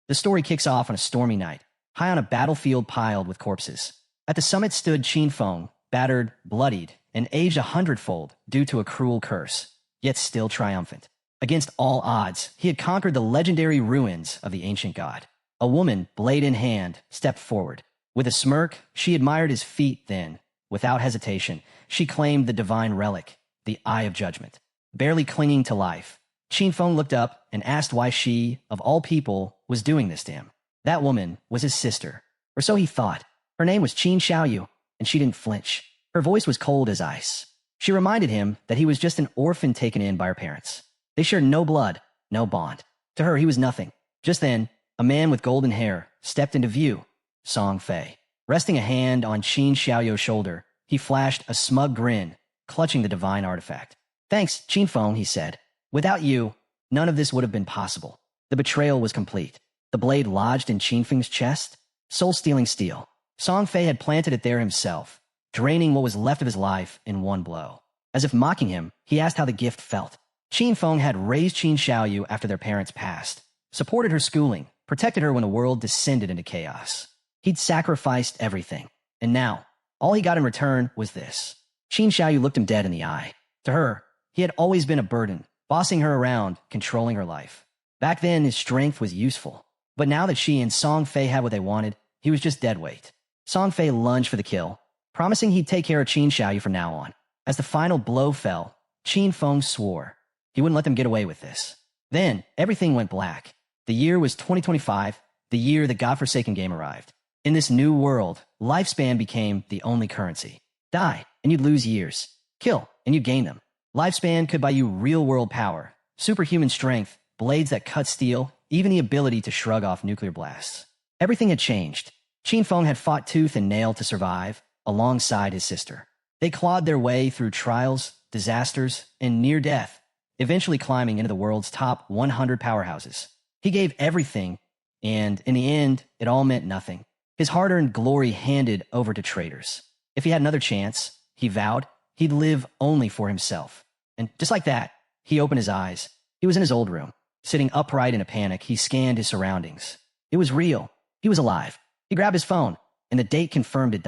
The story kicks off on a stormy night, high on a battlefield piled with corpses. At the summit stood Qin Feng, battered, bloodied, and aged 100-fold due to a cruel curse, yet still triumphant. Against all odds, he had conquered the legendary ruins of the ancient god. A woman, blade in hand, stepped forward. With a smirk, she admired his feat, then, without hesitation, she claimed the divine relic, the Eye of Judgment. Barely clinging to life, Qin Feng looked up and asked why she, of all people, was doing this to him. That woman was his sister, or so he thought. Her name was Qin Xiaoyu, and she didn't flinch. Her voice was cold as ice. She reminded him that he was just an orphan taken in by her parents. They shared no blood, no bond. To her, he was nothing. Just then, a man with golden hair stepped into view, Song Fei. Resting a hand on Qin Xiaoyu's shoulder, he flashed a smug grin, clutching the divine artifact. "Thanks, Qin Feng," he said. "Without you, none of this would have been possible." The betrayal was complete. The blade lodged in Qin Feng's chest, soul-stealing steel. Song Fei had planted it there himself, draining what was left of his life in one blow. As if mocking him, he asked how the gift felt. Qin Feng had raised Qin Xiaoyu after their parents passed, supported her schooling, protected her when the world descended into chaos. He'd sacrificed everything, and now, all he got in return was this. Qin Xiaoyu looked him dead in the eye. To her, he had always been a burden, bossing her around, controlling her life. Back then, his strength was useful, but now that she and Song Fei had what they wanted, he was just dead weight. Song Fei lunged for the kill, promising he'd take care of Qin Xiaoyu from now on. As the final blow fell, Qin Feng swore he wouldn't let them get away with this. Then, everything went black. The year was 2025, the year the godforsaken game arrived. In this new world, lifespan became the only currency. Die, and you'd lose years. Kill, and you'd gain them. Lifespan could buy you real-world power, superhuman strength, blades that cut steel, even the ability to shrug off nuclear blasts. Everything had changed. Qin Feng had fought tooth and nail to survive, alongside his sister. They clawed their way through trials, disasters, and near death, eventually climbing into the world's top 100 powerhouses. He gave everything, and in the end, it all meant nothing. His hard-earned glory handed over to traitors. If he had another chance, he vowed, he'd live only for himself. And just like that, he opened his eyes. He was in his old room. Sitting upright in a panic, he scanned his surroundings. It was real. He was alive. He grabbed his phone, and the date confirmed it.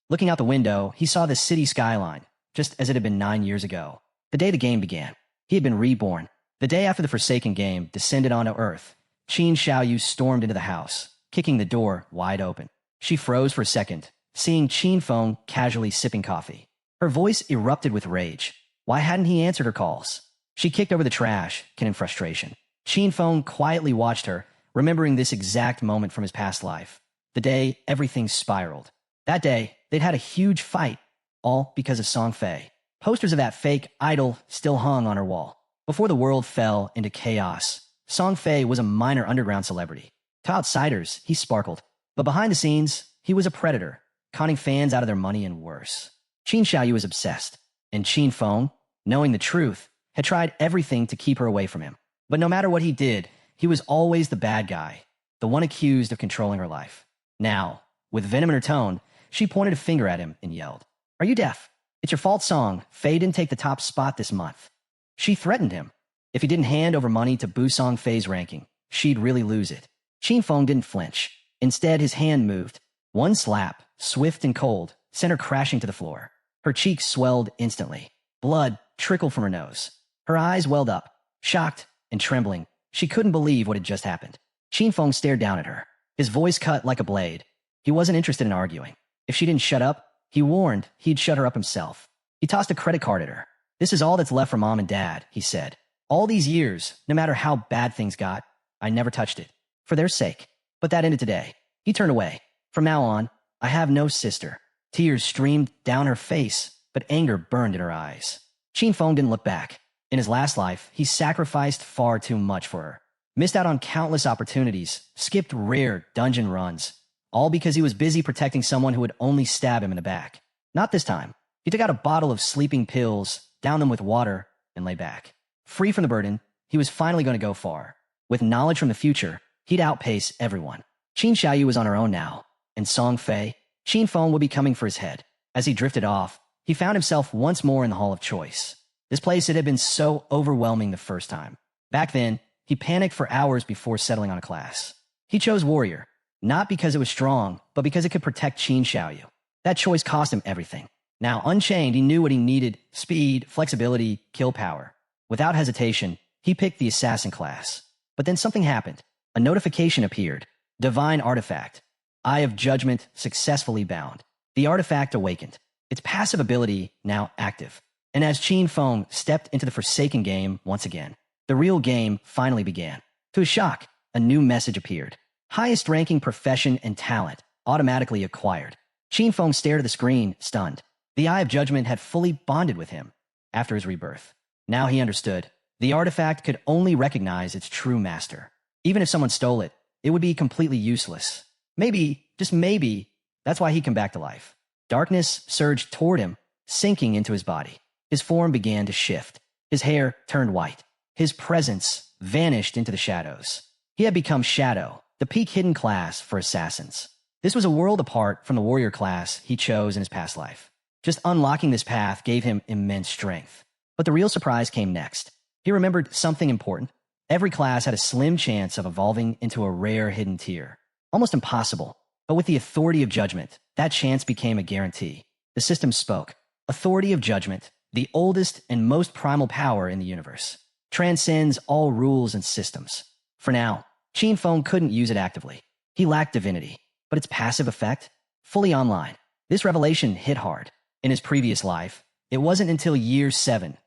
Looking out the window, he saw the city skyline, just as it had been 9 years ago. The day the game began. He had been reborn. The day after the Forsaken game descended onto Earth, Qin Xiaoyu stormed into the house, kicking the door wide open. She froze for a second, seeing Qin Feng casually sipping coffee. Her voice erupted with rage. Why hadn't he answered her calls? She kicked over the trash, in frustration. Qin Feng quietly watched her, remembering this exact moment from his past life. The day everything spiraled. That day, they'd had a huge fight, all because of Song Fei. Posters of that fake idol still hung on her wall. Before the world fell into chaos, Song Fei was a minor underground celebrity. To outsiders, he sparkled. But behind the scenes, he was a predator, conning fans out of their money and worse. Qin Xiaoyu was obsessed, and Qin Feng, knowing the truth, had tried everything to keep her away from him. But no matter what he did, he was always the bad guy, the one accused of controlling her life. Now, with venom in her tone, she pointed a finger at him and yelled, "Are you deaf? It's your fault Song Fei didn't take the top spot this month." She threatened him. If he didn't hand over money to boost Song Fei's ranking, she'd really lose it. Qin Feng didn't flinch. Instead, his hand moved. One slap, swift and cold, sent her crashing to the floor. Her cheeks swelled instantly. Blood trickled from her nose. Her eyes welled up. Shocked and trembling, she couldn't believe what had just happened. Qin Feng stared down at her. His voice cut like a blade. He wasn't interested in arguing. If she didn't shut up, he warned he'd shut her up himself. He tossed a credit card at her. "This is all that's left for Mom and Dad," he said. "All these years, no matter how bad things got, I never touched it. For their sake. But that ended today." He turned away. "From now on, I have no sister." Tears streamed down her face, but anger burned in her eyes. Qin Feng didn't look back. In his last life, he sacrificed far too much for her. Missed out on countless opportunities, skipped rare dungeon runs, all because he was busy protecting someone who would only stab him in the back. Not this time. He took out a bottle of sleeping pills, downed them with water, and lay back. Free from the burden, he was finally going to go far. With knowledge from the future, he'd outpace everyone. Qin Xiaoyu was on her own now, and Song Fei, Qin Feng would be coming for his head. As he drifted off, he found himself once more in the Hall of Choice. This place had been so overwhelming the first time. Back then, he panicked for hours before settling on a class. He chose warrior, not because it was strong, but because it could protect Qin Xiaoyu. That choice cost him everything. Now, unchained, he knew what he needed: speed, flexibility, kill power. Without hesitation, he picked the assassin class. But then something happened. A notification appeared. Divine artifact. Eye of Judgment successfully bound. The artifact awakened, its passive ability now active. And as Qin Feng stepped into the Forsaken game once again, the real game finally began. To his shock, a new message appeared. Highest ranking profession and talent automatically acquired. Qin Feng stared at the screen, stunned. The Eye of Judgment had fully bonded with him after his rebirth. Now he understood. The artifact could only recognize its true master. Even if someone stole it, it would be completely useless. Maybe, just maybe, that's why he came back to life. Darkness surged toward him, sinking into his body. His form began to shift. His hair turned white. His presence vanished into the shadows. He had become Shadow, the peak hidden class for assassins. This was a world apart from the warrior class he chose in his past life. Just unlocking this path gave him immense strength. But the real surprise came next. He remembered something important. Every class had a slim chance of evolving into a rare hidden tier. Almost impossible. But with the Authority of Judgment, that chance became a guarantee. The system spoke. Authority of Judgment, the oldest and most primal power in the universe, transcends all rules and systems. For now, Qin Feng couldn't use it actively. He lacked divinity, but its passive effect? Fully online. This revelation hit hard. In his previous life, it wasn't until year 7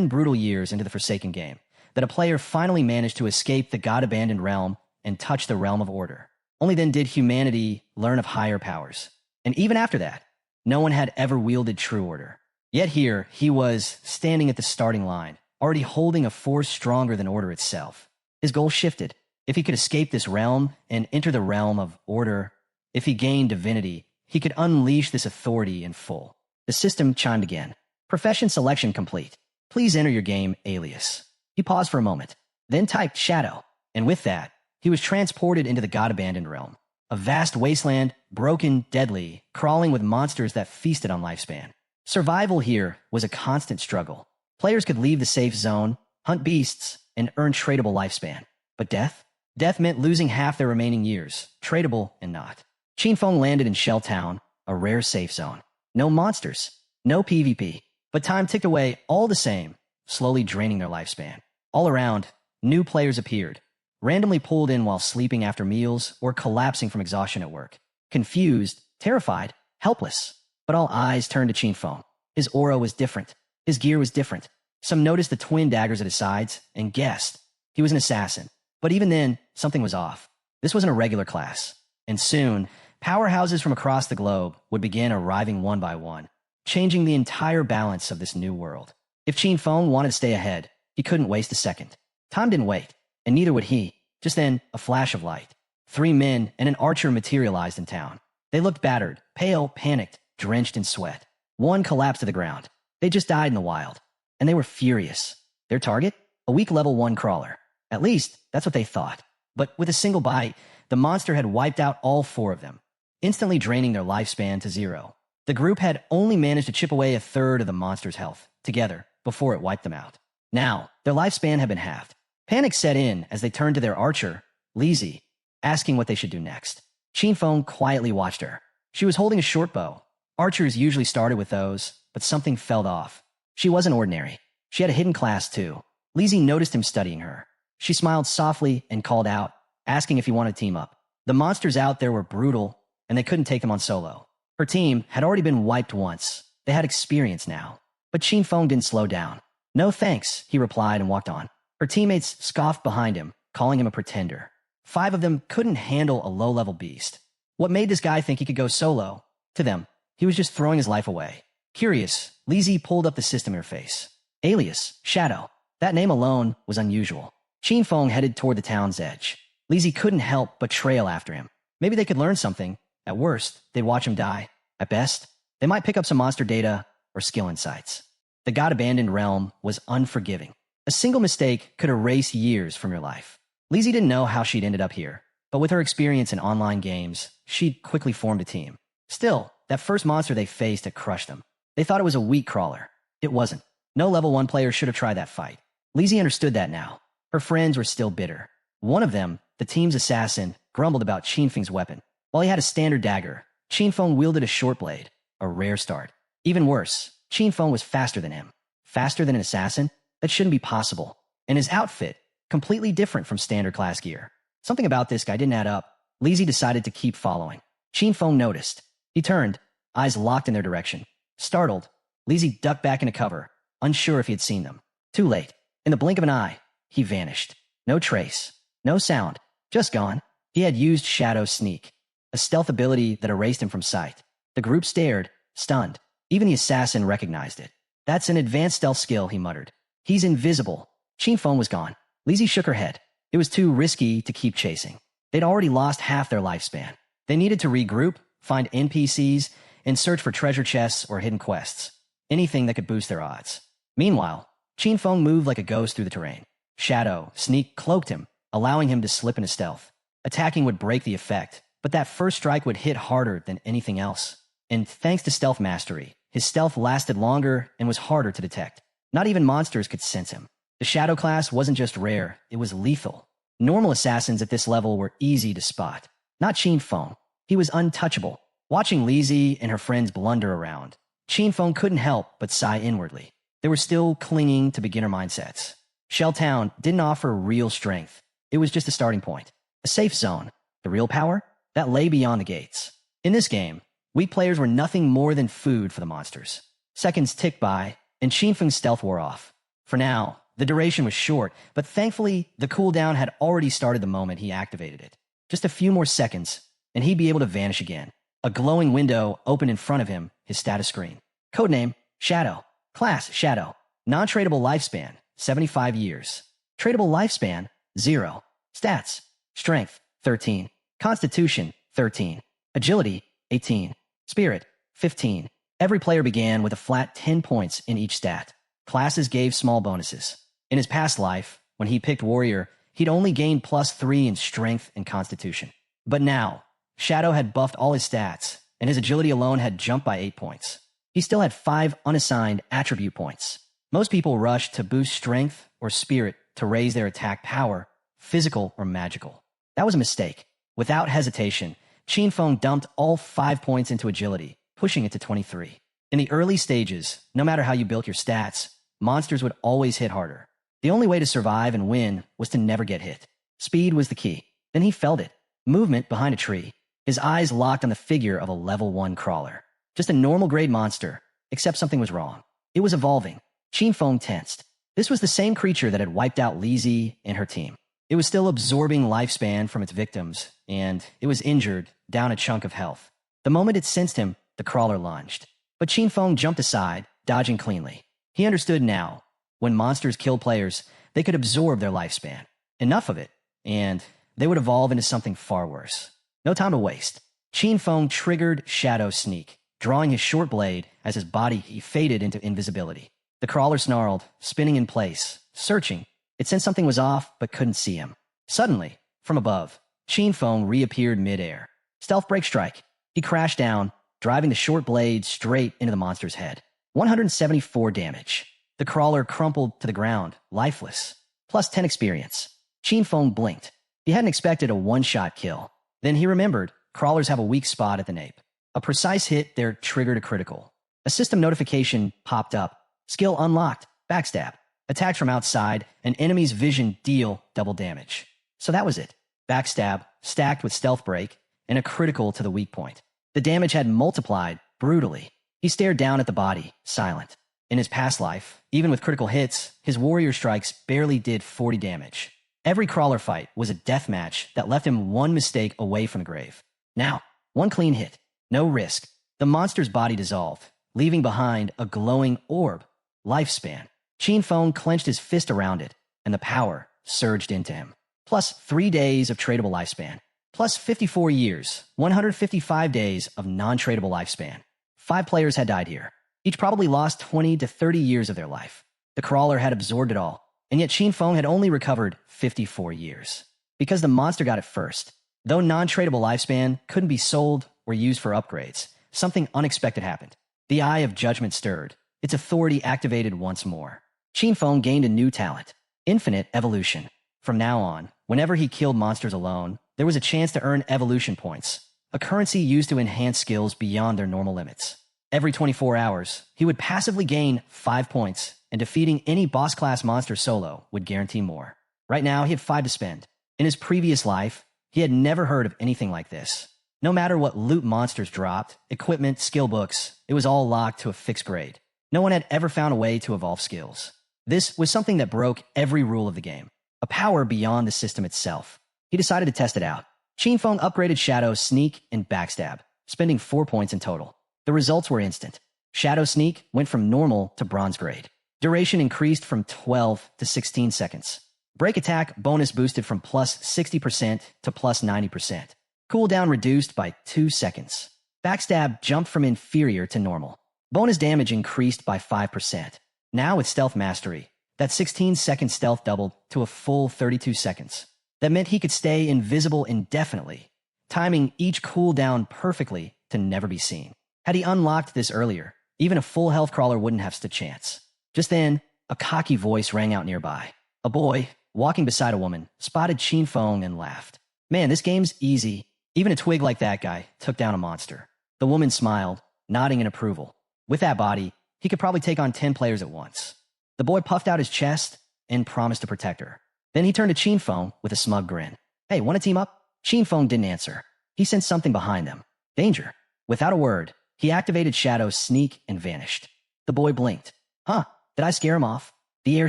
brutal years into the Forsaken game, that a player finally managed to escape the god-abandoned realm and touch the realm of order. Only then did humanity learn of higher powers. And even after that, no one had ever wielded true order. Yet here, he was standing at the starting line, already holding a force stronger than order itself. His goal shifted. If he could escape this realm and enter the realm of order, if he gained divinity, he could unleash this authority in full. The system chimed again. Profession selection complete. Please enter your game alias. He paused for a moment, then typed Shadow, and with that, he was transported into the god-abandoned realm. A vast wasteland, broken, deadly, crawling with monsters that feasted on lifespan. Survival here was a constant struggle. Players could leave the safe zone, hunt beasts, and earn tradable lifespan. But death? Death meant losing half their remaining years, tradable and not. Qin Feng landed in Shell Town, a rare safe zone. No monsters, no PvP, but time ticked away all the same, slowly draining their lifespan. All around, new players appeared, randomly pulled in while sleeping after meals or collapsing from exhaustion at work. Confused, terrified, helpless. But all eyes turned to Qin Feng. His aura was different. His gear was different. Some noticed the twin daggers at his sides and guessed he was an assassin. But even then, something was off. This wasn't a regular class. And soon, powerhouses from across the globe would begin arriving one by one, changing the entire balance of this new world. If Qin Feng wanted to stay ahead, he couldn't waste a second. Time didn't wait, and neither would he. Just then, a flash of light. 3 men and an archer materialized in town. They looked battered, pale, panicked, drenched in sweat. One collapsed to the ground. They just died in the wild. And they were furious. Their target? A weak level 1 crawler. At least, that's what they thought. But with a single bite, the monster had wiped out all 4 of them, instantly draining their lifespan to 0. The group had only managed to chip away a third of the monster's health, together, before it wiped them out. Now, their lifespan had been halved. Panic set in as they turned to their archer, Lizzie, asking what they should do next. Qin Feng quietly watched her. She was holding a short bow. Archers usually started with those, but something fell off. She wasn't ordinary. She had a hidden class too. Lizzie noticed him studying her. She smiled softly and called out, asking if he wanted to team up. The monsters out there were brutal, and they couldn't take them on solo. Her team had already been wiped once. They had experience now. But Qin Feng didn't slow down. No thanks, he replied and walked on. Her teammates scoffed behind him, calling him a pretender. 5 of them couldn't handle a low-level beast. What made this guy think he could go solo? To them, he was just throwing his life away. Curious, Lizzie pulled up the system interface. Alias, Shadow. That name alone was unusual. Qin Feng headed toward the town's edge. Lizzie couldn't help but trail after him. Maybe they could learn something. At worst, they'd watch him die. At best, they might pick up some monster data or skill insights. The god-abandoned realm was unforgiving. A single mistake could erase years from your life. Lizzie didn't know how she'd ended up here, but with her experience in online games, she'd quickly formed a team. Still, that first monster they faced had crushed them. They thought it was a weak crawler. It wasn't. No level 1 player should have tried that fight. Lizzie understood that now. Her friends were still bitter. One of them, the team's assassin, grumbled about Qinfeng's weapon. While he had a standard dagger, Qinfeng wielded a short blade, a rare start. Even worse, Qinfeng was faster than him. Faster than an assassin? That shouldn't be possible. And his outfit, completely different from standard class gear. Something about this guy didn't add up. Lizzie decided to keep following. Qinfeng noticed. He turned, eyes locked in their direction. Startled, Lizzie ducked back into cover, unsure if he had seen them. Too late. In the blink of an eye, he vanished. No trace. No sound. Just gone. He had used Shadow Sneak, a stealth ability that erased him from sight. The group stared, stunned. Even the assassin recognized it. That's an advanced stealth skill, he muttered. He's invisible. Qinfeng was gone. Lizzie shook her head. It was too risky to keep chasing. They'd already lost half their lifespan. They needed to regroup, find NPCs, and search for treasure chests or hidden quests. Anything that could boost their odds. Meanwhile, Qinfeng moved like a ghost through the terrain. Shadow Sneak cloaked him, allowing him to slip into stealth. Attacking would break the effect, but that first strike would hit harder than anything else. And thanks to stealth mastery, his stealth lasted longer and was harder to detect. Not even monsters could sense him. The Shadow class wasn't just rare, it was lethal. Normal assassins at this level were easy to spot. Not Qinfeng. He was untouchable. Watching Lizzie and her friends blunder around, Qinfeng couldn't help but sigh inwardly. They were still clinging to beginner mindsets. Shell Town didn't offer real strength. It was just a starting point. A safe zone. The real power? That lay beyond the gates. In this game, we players were nothing more than food for the monsters. Seconds ticked by, and Qinfeng's stealth wore off. For now, the duration was short, but thankfully, the cooldown had already started the moment he activated it. Just a few more seconds, and he'd be able to vanish again. A glowing window opened in front of him, his status screen. Codename, Shadow. Class, Shadow. Non-tradable lifespan, 75 years. Tradable lifespan, 0. Stats, Strength, 13. Constitution, 13. Agility, 18. Spirit, 15. Every player began with a flat 10 points in each stat. Classes gave small bonuses. In his past life, when he picked Warrior, he'd only gained +3 in Strength and Constitution. But now, Shadow had buffed all his stats, and his agility alone had jumped by 8 points. He still had 5 unassigned attribute points. Most people rushed to boost Strength or Spirit to raise their attack power, physical or magical. That was a mistake. Without hesitation, Qinfeng dumped all 5 points into agility, pushing it to 23. In the early stages, no matter how you built your stats, monsters would always hit harder. The only way to survive and win was to never get hit. Speed was the key. Then he felt it. Movement behind a tree. His eyes locked on the figure of a level 1 crawler. Just a normal grade monster, except something was wrong. It was evolving. Qinfeng tensed. This was the same creature that had wiped out Lizzie and her team. It was still absorbing lifespan from its victims, and it was injured, down a chunk of health. The moment it sensed him, the crawler lunged. But Qinfeng jumped aside, dodging cleanly. He understood now. When monsters killed players, they could absorb their lifespan. Enough of it, and they would evolve into something far worse. No time to waste. Qinfeng triggered Shadow Sneak, drawing his short blade as his body faded into invisibility. The crawler snarled, spinning in place, searching. It sensed something was off, but couldn't see him. Suddenly, from above, Qinfeng reappeared midair. Stealth break strike. He crashed down, driving the short blade straight into the monster's head. 174 damage. The crawler crumpled to the ground, lifeless. Plus 10 experience. Qinfeng blinked. He hadn't expected a one-shot kill. Then he remembered, crawlers have a weak spot at the nape. A precise hit there triggered a critical. A system notification popped up. Skill unlocked. Backstab. Attacked from outside, an enemy's vision deal double damage. So that was it. Backstab, stacked with stealth break, and a critical to the weak point. The damage had multiplied brutally. He stared down at the body, silent. In his past life, even with critical hits, his warrior strikes barely did 40 damage. Every crawler fight was a death match that left him one mistake away from the grave. Now, one clean hit. No risk. The monster's body dissolved, leaving behind a glowing orb. Lifespan. Qinfeng clenched his fist around it, and the power surged into him. Plus 3 days of tradable lifespan. Plus 54 years, 155 days of non-tradable lifespan. 5 players had died here. Each probably lost 20 to 30 years of their life. The crawler had absorbed it all, and yet Qinfeng had only recovered 54 years. Because the monster got it first. Though non-tradable lifespan couldn't be sold or used for upgrades, something unexpected happened. The Eye of Judgment stirred. Its authority activated once more. Qinfeng gained a new talent, Infinite Evolution. From now on, whenever he killed monsters alone, there was a chance to earn evolution points, a currency used to enhance skills beyond their normal limits. Every 24 hours, he would passively gain 5 points, and defeating any boss-class monster solo would guarantee more. Right now, he had 5 to spend. In his previous life, he had never heard of anything like this. No matter what loot monsters dropped, equipment, skill books, it was all locked to a fixed grade. No one had ever found a way to evolve skills. This was something that broke every rule of the game, a power beyond the system itself. He decided to test it out. Qinfeng upgraded Shadow, Sneak, and Backstab, spending 4 points in total. The results were instant. Shadow Sneak went from normal to bronze grade. Duration increased from 12 to 16 seconds. Break attack bonus boosted from plus 60% to plus 90%. Cooldown reduced by 2 seconds. Backstab jumped from inferior to normal. Bonus damage increased by 5%. Now with Stealth Mastery, that 16-second stealth doubled to a full 32 seconds. That meant he could stay invisible indefinitely, timing each cooldown perfectly to never be seen. Had he unlocked this earlier, even a full health crawler wouldn't have stood a chance. Just then, a cocky voice rang out nearby. A boy, walking beside a woman, spotted Qinfeng and laughed. Man, this game's easy. Even a twig like that guy took down a monster. The woman smiled, nodding in approval. With that body, he could probably take on 10 players at once. The boy puffed out his chest and promised to protect her. Then he turned to Qinfeng with a smug grin. Hey, want to team up? Qinfeng didn't answer. He sensed something behind them. Danger. Without a word, he activated Shadow, Sneak, and vanished. The boy blinked. Huh, did I scare him off? The air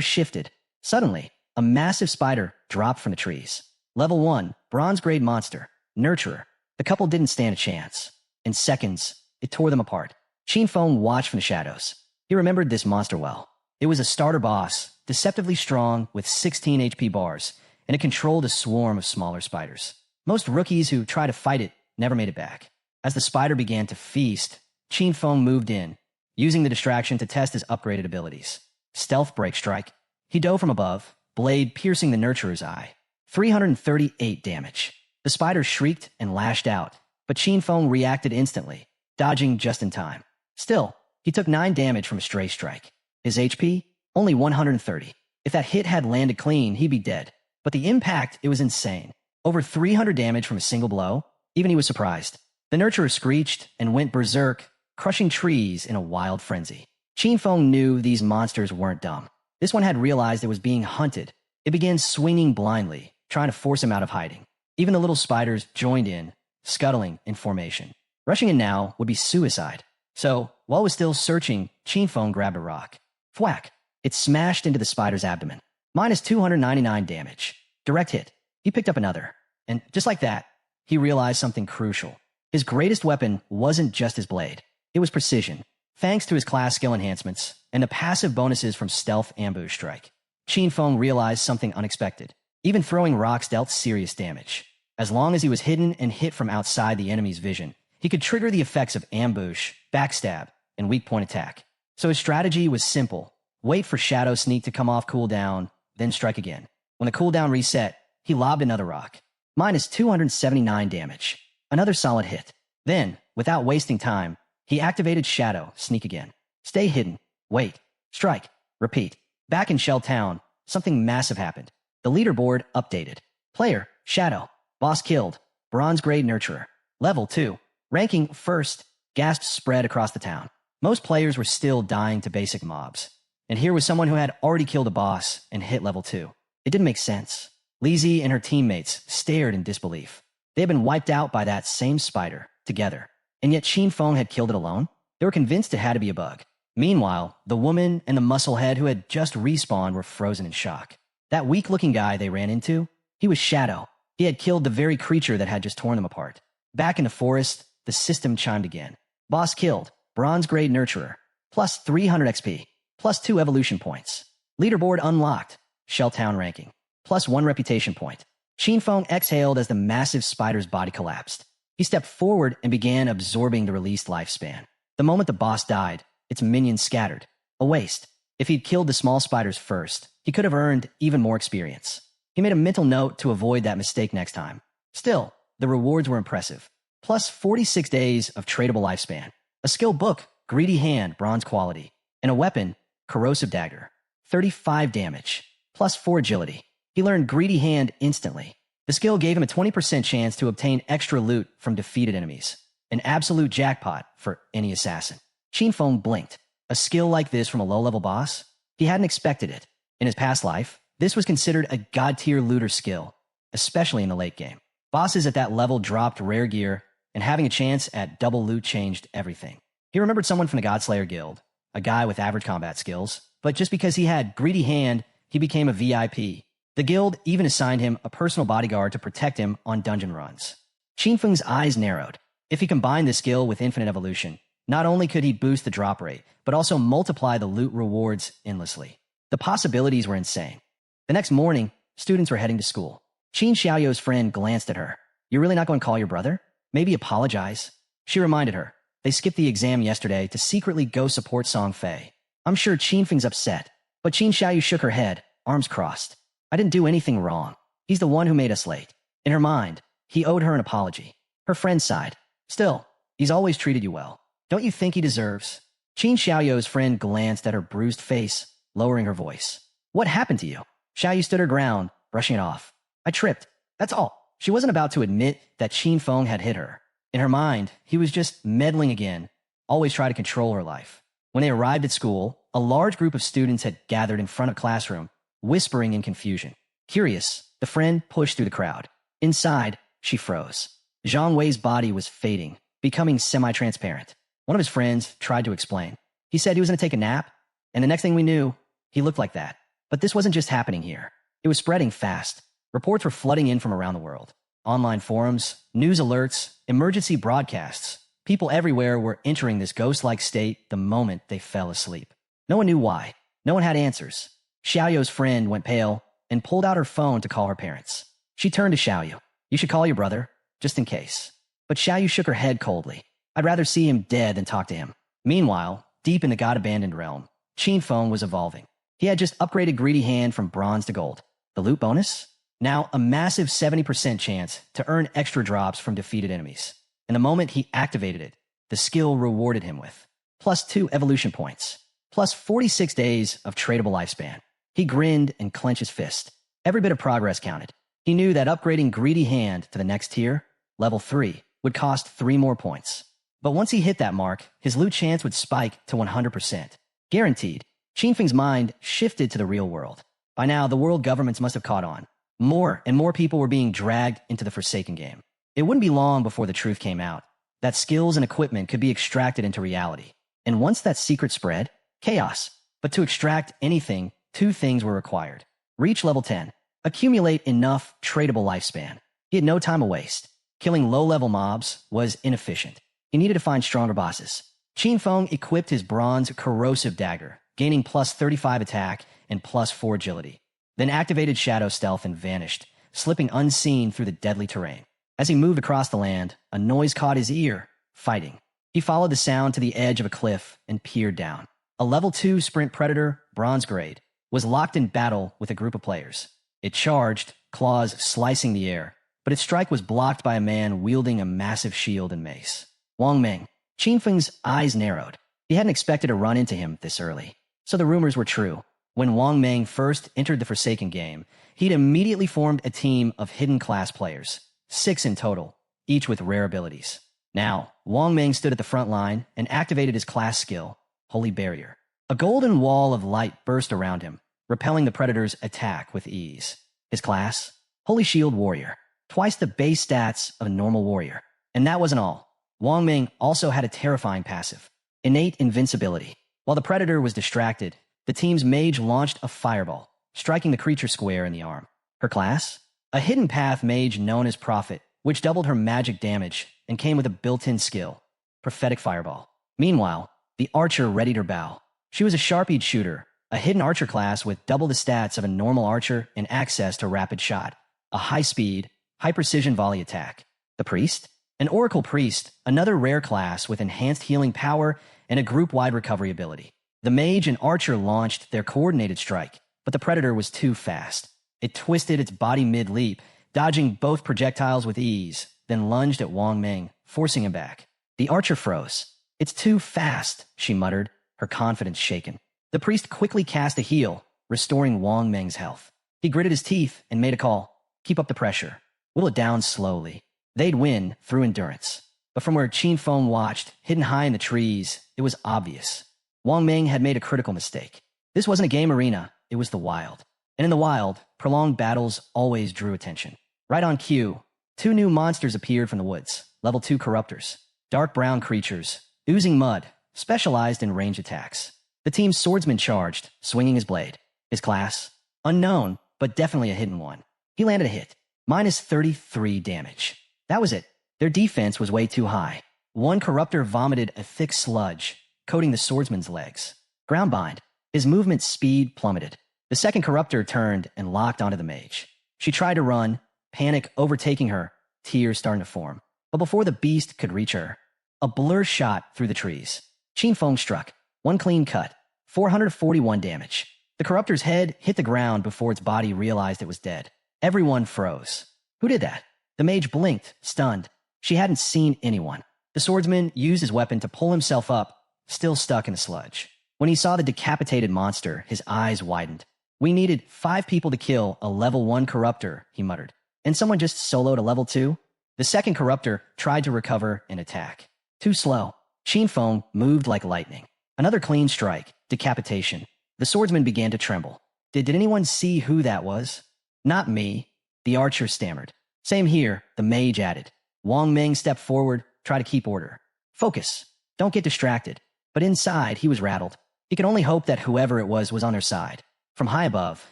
shifted. Suddenly, a massive spider dropped from the trees. Level 1, bronze grade monster, Nurturer. The couple didn't stand a chance. In seconds, it tore them apart. Qinfeng watched from the shadows. He remembered this monster well. It was a starter boss, deceptively strong with 16 HP bars, and it controlled a swarm of smaller spiders. Most rookies who tried to fight it never made it back. As the spider began to feast, Qinfeng moved in, using the distraction to test his upgraded abilities. Stealth Break Strike. He dove from above, blade piercing the Nurturer's eye. 338 damage. The spider shrieked and lashed out, but Qinfeng reacted instantly, dodging just in time. Still, he took 9 damage from a stray strike. His HP? Only 130. If that hit had landed clean, he'd be dead. But the impact, it was insane. Over 300 damage from a single blow? Even he was surprised. The Nurturer screeched and went berserk, crushing trees in a wild frenzy. Qinfeng knew these monsters weren't dumb. This one had realized it was being hunted. It began swinging blindly, trying to force him out of hiding. Even the little spiders joined in, scuttling in formation. Rushing in now would be suicide. So, while he was still searching, Qinfeng grabbed a rock. Thwack! It smashed into the spider's abdomen. Minus 299 damage. Direct hit. He picked up another. And just like that, he realized something crucial. His greatest weapon wasn't just his blade. It was precision, thanks to his class skill enhancements and the passive bonuses from Stealth Ambush Strike. Qinfeng realized something unexpected. Even throwing rocks dealt serious damage. As long as he was hidden and hit from outside the enemy's vision, he could trigger the effects of ambush, backstab, and weak point attack. So his strategy was simple. Wait for Shadow Sneak to come off cooldown, then strike again. When the cooldown reset, he lobbed another rock. Minus 279 damage. Another solid hit. Then, without wasting time, he activated Shadow, Sneak again. Stay hidden. Wait. Strike. Repeat. Back in Shell Town, something massive happened. The leaderboard updated. Player, Shadow. Boss killed. Bronze grade Nurturer. Level 2. Ranking first. Gasps spread across the town. Most players were still dying to basic mobs. And here was someone who had already killed a boss and hit level 2. It didn't make sense. Lizzie and her teammates stared in disbelief. They had been wiped out by that same spider, together. And yet Qinfeng had killed it alone? They were convinced it had to be a bug. Meanwhile, the woman and the musclehead who had just respawned were frozen in shock. That weak-looking guy they ran into? He was Shadow. He had killed the very creature that had just torn them apart. Back in the forest, the system chimed again. Boss killed. Bronze grade Nurturer. Plus 300 XP. Plus 2 evolution points. Leaderboard unlocked. Shelltown ranking. Plus 1 reputation point. Qinfeng exhaled as the massive spider's body collapsed. He stepped forward and began absorbing the released lifespan. The moment the boss died, its minions scattered. A waste. If he'd killed the small spiders first, he could have earned even more experience. He made a mental note to avoid that mistake next time. Still, the rewards were impressive. Plus 46 days of tradable lifespan. A skill book, Greedy Hand, bronze quality. And a weapon, Corrosive Dagger. 35 damage. Plus 4 agility. He learned Greedy Hand instantly. The skill gave him a 20% chance to obtain extra loot from defeated enemies. An absolute jackpot for any assassin. Qinfeng blinked. A skill like this from a low-level boss? He hadn't expected it. In his past life, this was considered a god-tier looter skill, especially in the late game. Bosses at that level dropped rare gear, and having a chance at double loot changed everything. He remembered someone from the Godslayer Guild, a guy with average combat skills, but just because he had greedy hand, he became a VIP. The guild even assigned him a personal bodyguard to protect him on dungeon runs. Qinfeng's eyes narrowed. If he combined this skill with infinite evolution, not only could he boost the drop rate, but also multiply the loot rewards endlessly. The possibilities were insane. The next morning, students were heading to school. Qin Xiaoyou's friend glanced at her. "You're really not going to call your brother? Maybe apologize?" She reminded her. They skipped the exam yesterday to secretly go support Song Fei. "I'm sure Qinfeng's upset." But Qin Xiaoyu shook her head, arms crossed. "I didn't do anything wrong. He's the one who made us late." In her mind, he owed her an apology. Her friend sighed. "Still, he's always treated you well. Don't you think he deserves?" Qin Xiaoyou's friend glanced at her bruised face, lowering her voice. "What happened to you?" Xiaoyu stood her ground, brushing it off. "I tripped. That's all." She wasn't about to admit that Qinfeng had hit her. In her mind, he was just meddling again, always try to control her life. When they arrived at school, a large group of students had gathered in front of the classroom, whispering in confusion. Curious, the friend pushed through the crowd. Inside, she froze. Zhang Wei's body was fading, becoming semi-transparent. One of his friends tried to explain. He said he was going to take a nap, and the next thing we knew, he looked like that. But this wasn't just happening here. It was spreading fast. Reports were flooding in from around the world. Online forums, news alerts, emergency broadcasts. People everywhere were entering this ghost-like state the moment they fell asleep. No one knew why. No one had answers. Xiaoyou's friend went pale and pulled out her phone to call her parents. She turned to Xiaoyu. "You should call your brother, just in case." But Xiaoyu shook her head coldly. "I'd rather see him dead than talk to him." Meanwhile, deep in the god-abandoned realm, Qinfeng was evolving. He had just upgraded Greedy Hand from bronze to gold. The loot bonus? Now a massive 70% chance to earn extra drops from defeated enemies. And the moment he activated it, the skill rewarded him with +2 evolution points, plus 46 days of tradable lifespan. He grinned and clenched his fist. Every bit of progress counted. He knew that upgrading Greedy Hand to the next tier, level 3, would cost 3 more points. But once he hit that mark, his loot chance would spike to 100%. Guaranteed. Qinfeng's mind shifted to the real world. By now, the world governments must have caught on. More and more people were being dragged into the Forsaken game. It wouldn't be long before the truth came out, that skills and equipment could be extracted into reality. And once that secret spread, chaos. But to extract anything, 2 things were required. Reach level 10. Accumulate enough tradable lifespan. He had no time to waste. Killing low-level mobs was inefficient. He needed to find stronger bosses. Qinfeng equipped his bronze corrosive dagger, gaining +35 attack and +4 agility. Then activated Shadow Stealth and vanished, slipping unseen through the deadly terrain. As he moved across the land, a noise caught his ear. Fighting. He followed the sound to the edge of a cliff and peered down. A level 2 sprint predator, bronze grade, was locked in battle with a group of players. It charged, claws slicing the air, but its strike was blocked by a man wielding a massive shield and mace. Wang Meng. Qinfeng's eyes narrowed. He hadn't expected to run into him this early. So the rumors were true. When Wang Meng first entered the Forsaken game, he'd immediately formed a team of hidden class players, 6 in total, each with rare abilities. Now, Wang Meng stood at the front line and activated his class skill, Holy Barrier. A golden wall of light burst around him, repelling the predator's attack with ease. His class? Holy Shield Warrior. Twice the base stats of a normal warrior. And that wasn't all. Wang Meng also had a terrifying passive, innate invincibility. While the predator was distracted, the team's mage launched a fireball, striking the creature square in the arm. Her class? A hidden path mage known as Prophet, which doubled her magic damage and came with a built-in skill, Prophetic Fireball. Meanwhile, the archer readied her bow. She was a sharp-edged shooter, a hidden archer class with double the stats of a normal archer and access to rapid shot, a high-speed, high-precision volley attack. The priest? An oracle priest, another rare class with enhanced healing power and a group-wide recovery ability. The mage and archer launched their coordinated strike, but the predator was too fast. It twisted its body mid-leap, dodging both projectiles with ease, then lunged at Wang Meng, forcing him back. The archer froze. "It's too fast," she muttered, her confidence shaken. The priest quickly cast a heal, restoring Wang Meng's health. He gritted his teeth and made a call. "Keep up the pressure." whittle it down slowly. They'd win through endurance. But from where Qin Feng watched, hidden high in the trees, it was obvious. Wang Ming had made a critical mistake. This wasn't a game arena, it was the wild. And in the wild, prolonged battles always drew attention. Right on cue, 2 new monsters appeared from the woods, level 2 corruptors. Dark brown creatures, oozing mud, specialized in range attacks. The team's swordsman charged, swinging his blade. His class? Unknown, but definitely a hidden one. He landed a hit. Minus 33 damage. That was it. Their defense was way too high. One corruptor vomited a thick sludge, coating the swordsman's legs. Groundbind. His movement speed plummeted. The second corruptor turned and locked onto the mage. She tried to run, panic overtaking her, tears starting to form. But before the beast could reach her, a blur shot through the trees. Qin Feng struck. One clean cut. 441 damage. The corruptor's head hit the ground before its body realized it was dead. Everyone froze. Who did that? The mage blinked, stunned. She hadn't seen anyone. The swordsman used his weapon to pull himself up, still stuck in the sludge. When he saw the decapitated monster, his eyes widened. We needed 5 people to kill a level 1 corruptor, he muttered. And someone just soloed a level 2? The second corruptor tried to recover and attack. Too slow. Qin Feng moved like lightning. Another clean strike, decapitation. The swordsman began to tremble. Did anyone see who that was? Not me. The archer stammered. Same here, the mage added. Wang Ming stepped forward, tried to keep order. Focus. Don't get distracted. But inside, he was rattled. He could only hope that whoever it was on their side. From high above,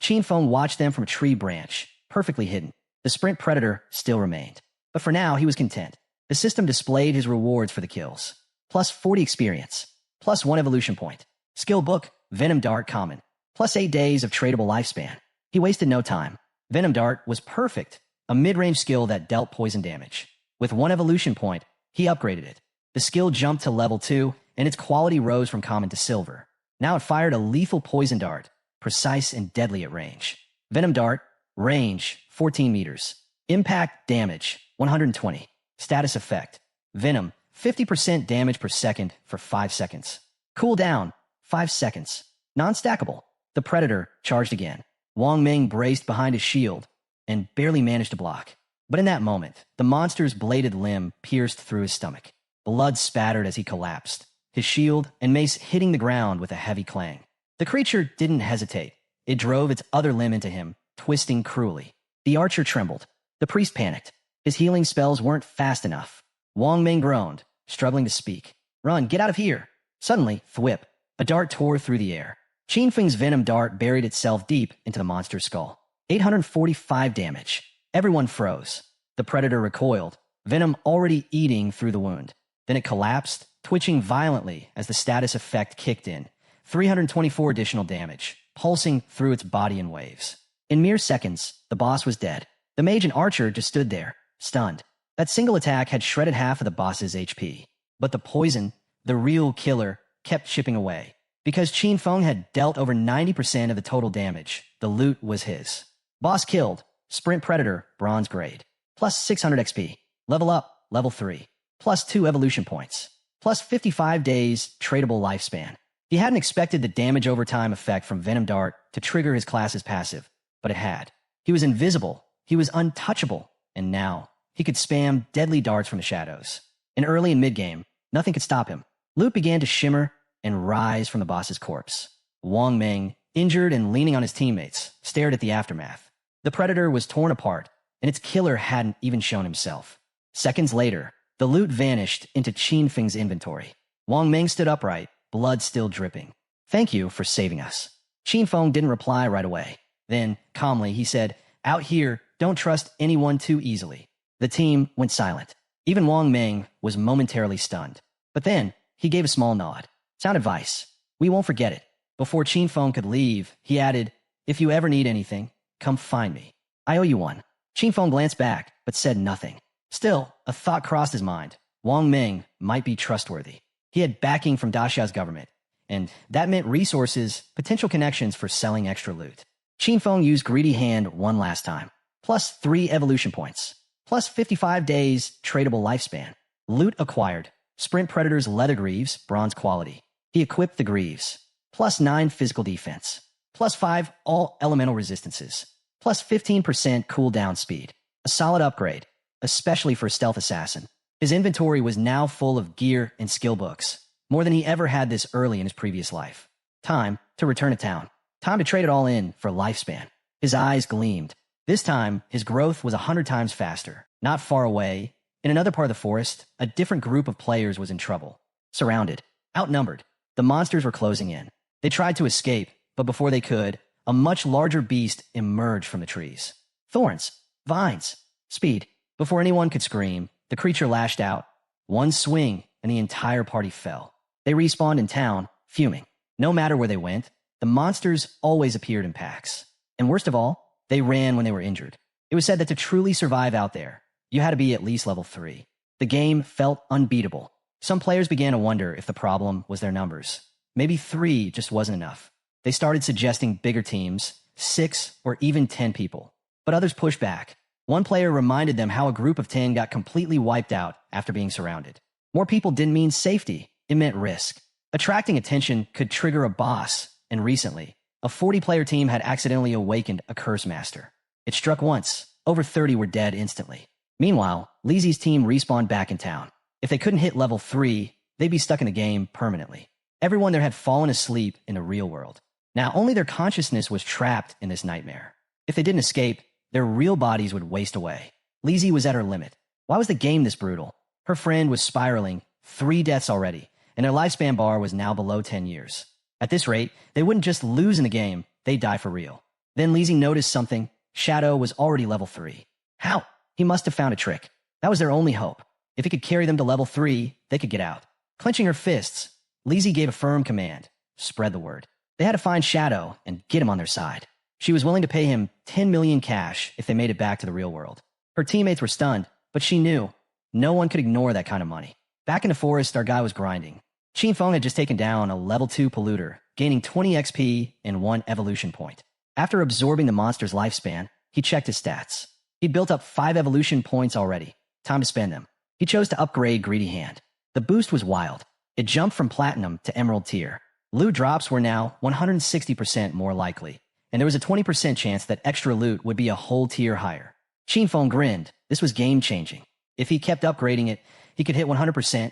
Qin Feng watched them from a tree branch, perfectly hidden. The sprint predator still remained. But for now, he was content. The system displayed his rewards for the kills. Plus 40 experience. Plus 1 evolution point. Skill book, Venom Dart common. Plus 8 days of tradable lifespan. He wasted no time. Venom Dart was perfect. A mid-range skill that dealt poison damage. With 1 evolution point, he upgraded it. The skill jumped to level 2, and its quality rose from common to silver. Now it fired a lethal poison dart, precise and deadly at range. Venom Dart, range, 14 meters. Impact damage, 120. Status effect, Venom, 50% damage per second for 5 seconds. Cooldown, 5 seconds. Non-stackable. The Predator charged again. Wang Ming braced behind his shield and barely managed to block. But in that moment, the monster's bladed limb pierced through his stomach. Blood spattered as he collapsed, his shield and mace hitting the ground with a heavy clang. The creature didn't hesitate. It drove its other limb into him, twisting cruelly. The archer trembled. The priest panicked. His healing spells weren't fast enough. Wang Ming groaned, struggling to speak. Run, get out of here. Suddenly, thwip. A dart tore through the air. Qin Feng's venom dart buried itself deep into the monster's skull. 845 damage. Everyone froze. The predator recoiled, venom already eating through the wound. Then it collapsed, twitching violently as the status effect kicked in. 324 additional damage, pulsing through its body in waves. In mere seconds, the boss was dead. The mage and archer just stood there, stunned. That single attack had shredded half of the boss's HP. But the poison, the real killer, kept chipping away. Because Qin Feng had dealt over 90% of the total damage, the loot was his. Boss killed. Sprint Predator, bronze grade. Plus 600 XP. Level up, level 3. Plus 2 evolution points. Plus 55 days tradable lifespan. He hadn't expected the damage over time effect from Venom Dart to trigger his class's passive, but it had. He was invisible. He was untouchable. And now, he could spam deadly darts from the shadows. In early and mid-game, nothing could stop him. Loot began to shimmer and rise from the boss's corpse. Wang Ming, injured and leaning on his teammates, stared at the aftermath. The Predator was torn apart, and its killer hadn't even shown himself. Seconds later, the loot vanished into Qin Feng's inventory. Wang Ming stood upright, blood still dripping. Thank you for saving us. Qin Feng didn't reply right away. Then, calmly, he said, out here, don't trust anyone too easily. The team went silent. Even Wang Ming was momentarily stunned. But then, he gave a small nod. Sound advice. We won't forget it. Before Qin Feng could leave, he added, if you ever need anything, come find me. I owe you one. Qin Feng glanced back, but said nothing. Still, a thought crossed his mind. Wang Ming might be trustworthy. He had backing from Daxia's government, and that meant resources, potential connections for selling extra loot. Qin Feng used Greedy Hand one last time. Plus 3 evolution points. Plus 55 days tradable lifespan. Loot acquired. Sprint Predator's leather greaves, bronze quality. He equipped the greaves. Plus 9 physical defense. Plus 5 all elemental resistances. Plus 15% cooldown speed. A solid upgrade, especially for a stealth assassin. His inventory was now full of gear and skill books, more than he ever had this early in his previous life. Time to return to town. Time to trade it all in for lifespan. His eyes gleamed. This time, his growth was 100 times faster. Not far away, in another part of the forest, a different group of players was in trouble. Surrounded, outnumbered, the monsters were closing in. They tried to escape, but before they could, a much larger beast emerged from the trees. Thorns, vines, speed. Before anyone could scream, the creature lashed out. One swing, and the entire party fell. They respawned in town, fuming. No matter where they went, the monsters always appeared in packs. And worst of all, they ran when they were injured. It was said that to truly survive out there, you had to be at least level 3. The game felt unbeatable. Some players began to wonder if the problem was their numbers. Maybe 3 just wasn't enough. They started suggesting bigger teams, 6 or even 10 people. But others pushed back. One player reminded them how a group of 10 got completely wiped out after being surrounded. More people didn't mean safety, it meant risk. Attracting attention could trigger a boss, and recently, a 40-player team had accidentally awakened a curse master. It struck once, over 30 were dead instantly. Meanwhile, Lizzy's team respawned back in town. If they couldn't hit level 3, they'd be stuck in the game permanently. Everyone there had fallen asleep in the real world. Now only their consciousness was trapped in this nightmare. If they didn't escape, their real bodies would waste away. Lizzy was at her limit. Why was the game this brutal? Her friend was spiraling, 3 deaths already, and their lifespan bar was now below 10 years. At this rate, they wouldn't just lose in the game, they'd die for real. Then Lizzy noticed something. Shadow was already level 3. How? He must have found a trick. That was their only hope. If he could carry them to level 3, they could get out. Clenching her fists, Lizzy gave a firm command. Spread the word. They had to find Shadow and get him on their side. She was willing to pay him 10 million cash if they made it back to the real world. Her teammates were stunned, but she knew. No one could ignore that kind of money. Back in the forest, our guy was grinding. Qin Feng had just taken down a level 2 polluter, gaining 20 XP and 1 evolution point. After absorbing the monster's lifespan, he checked his stats. He'd built up 5 evolution points already. Time to spend them. He chose to upgrade Greedy Hand. The boost was wild. It jumped from Platinum to Emerald tier. Loot drops were now 160% more likely, and there was a 20% chance that extra loot would be a whole tier higher. Qin Feng grinned. This was game-changing. If he kept upgrading it, he could hit 100%,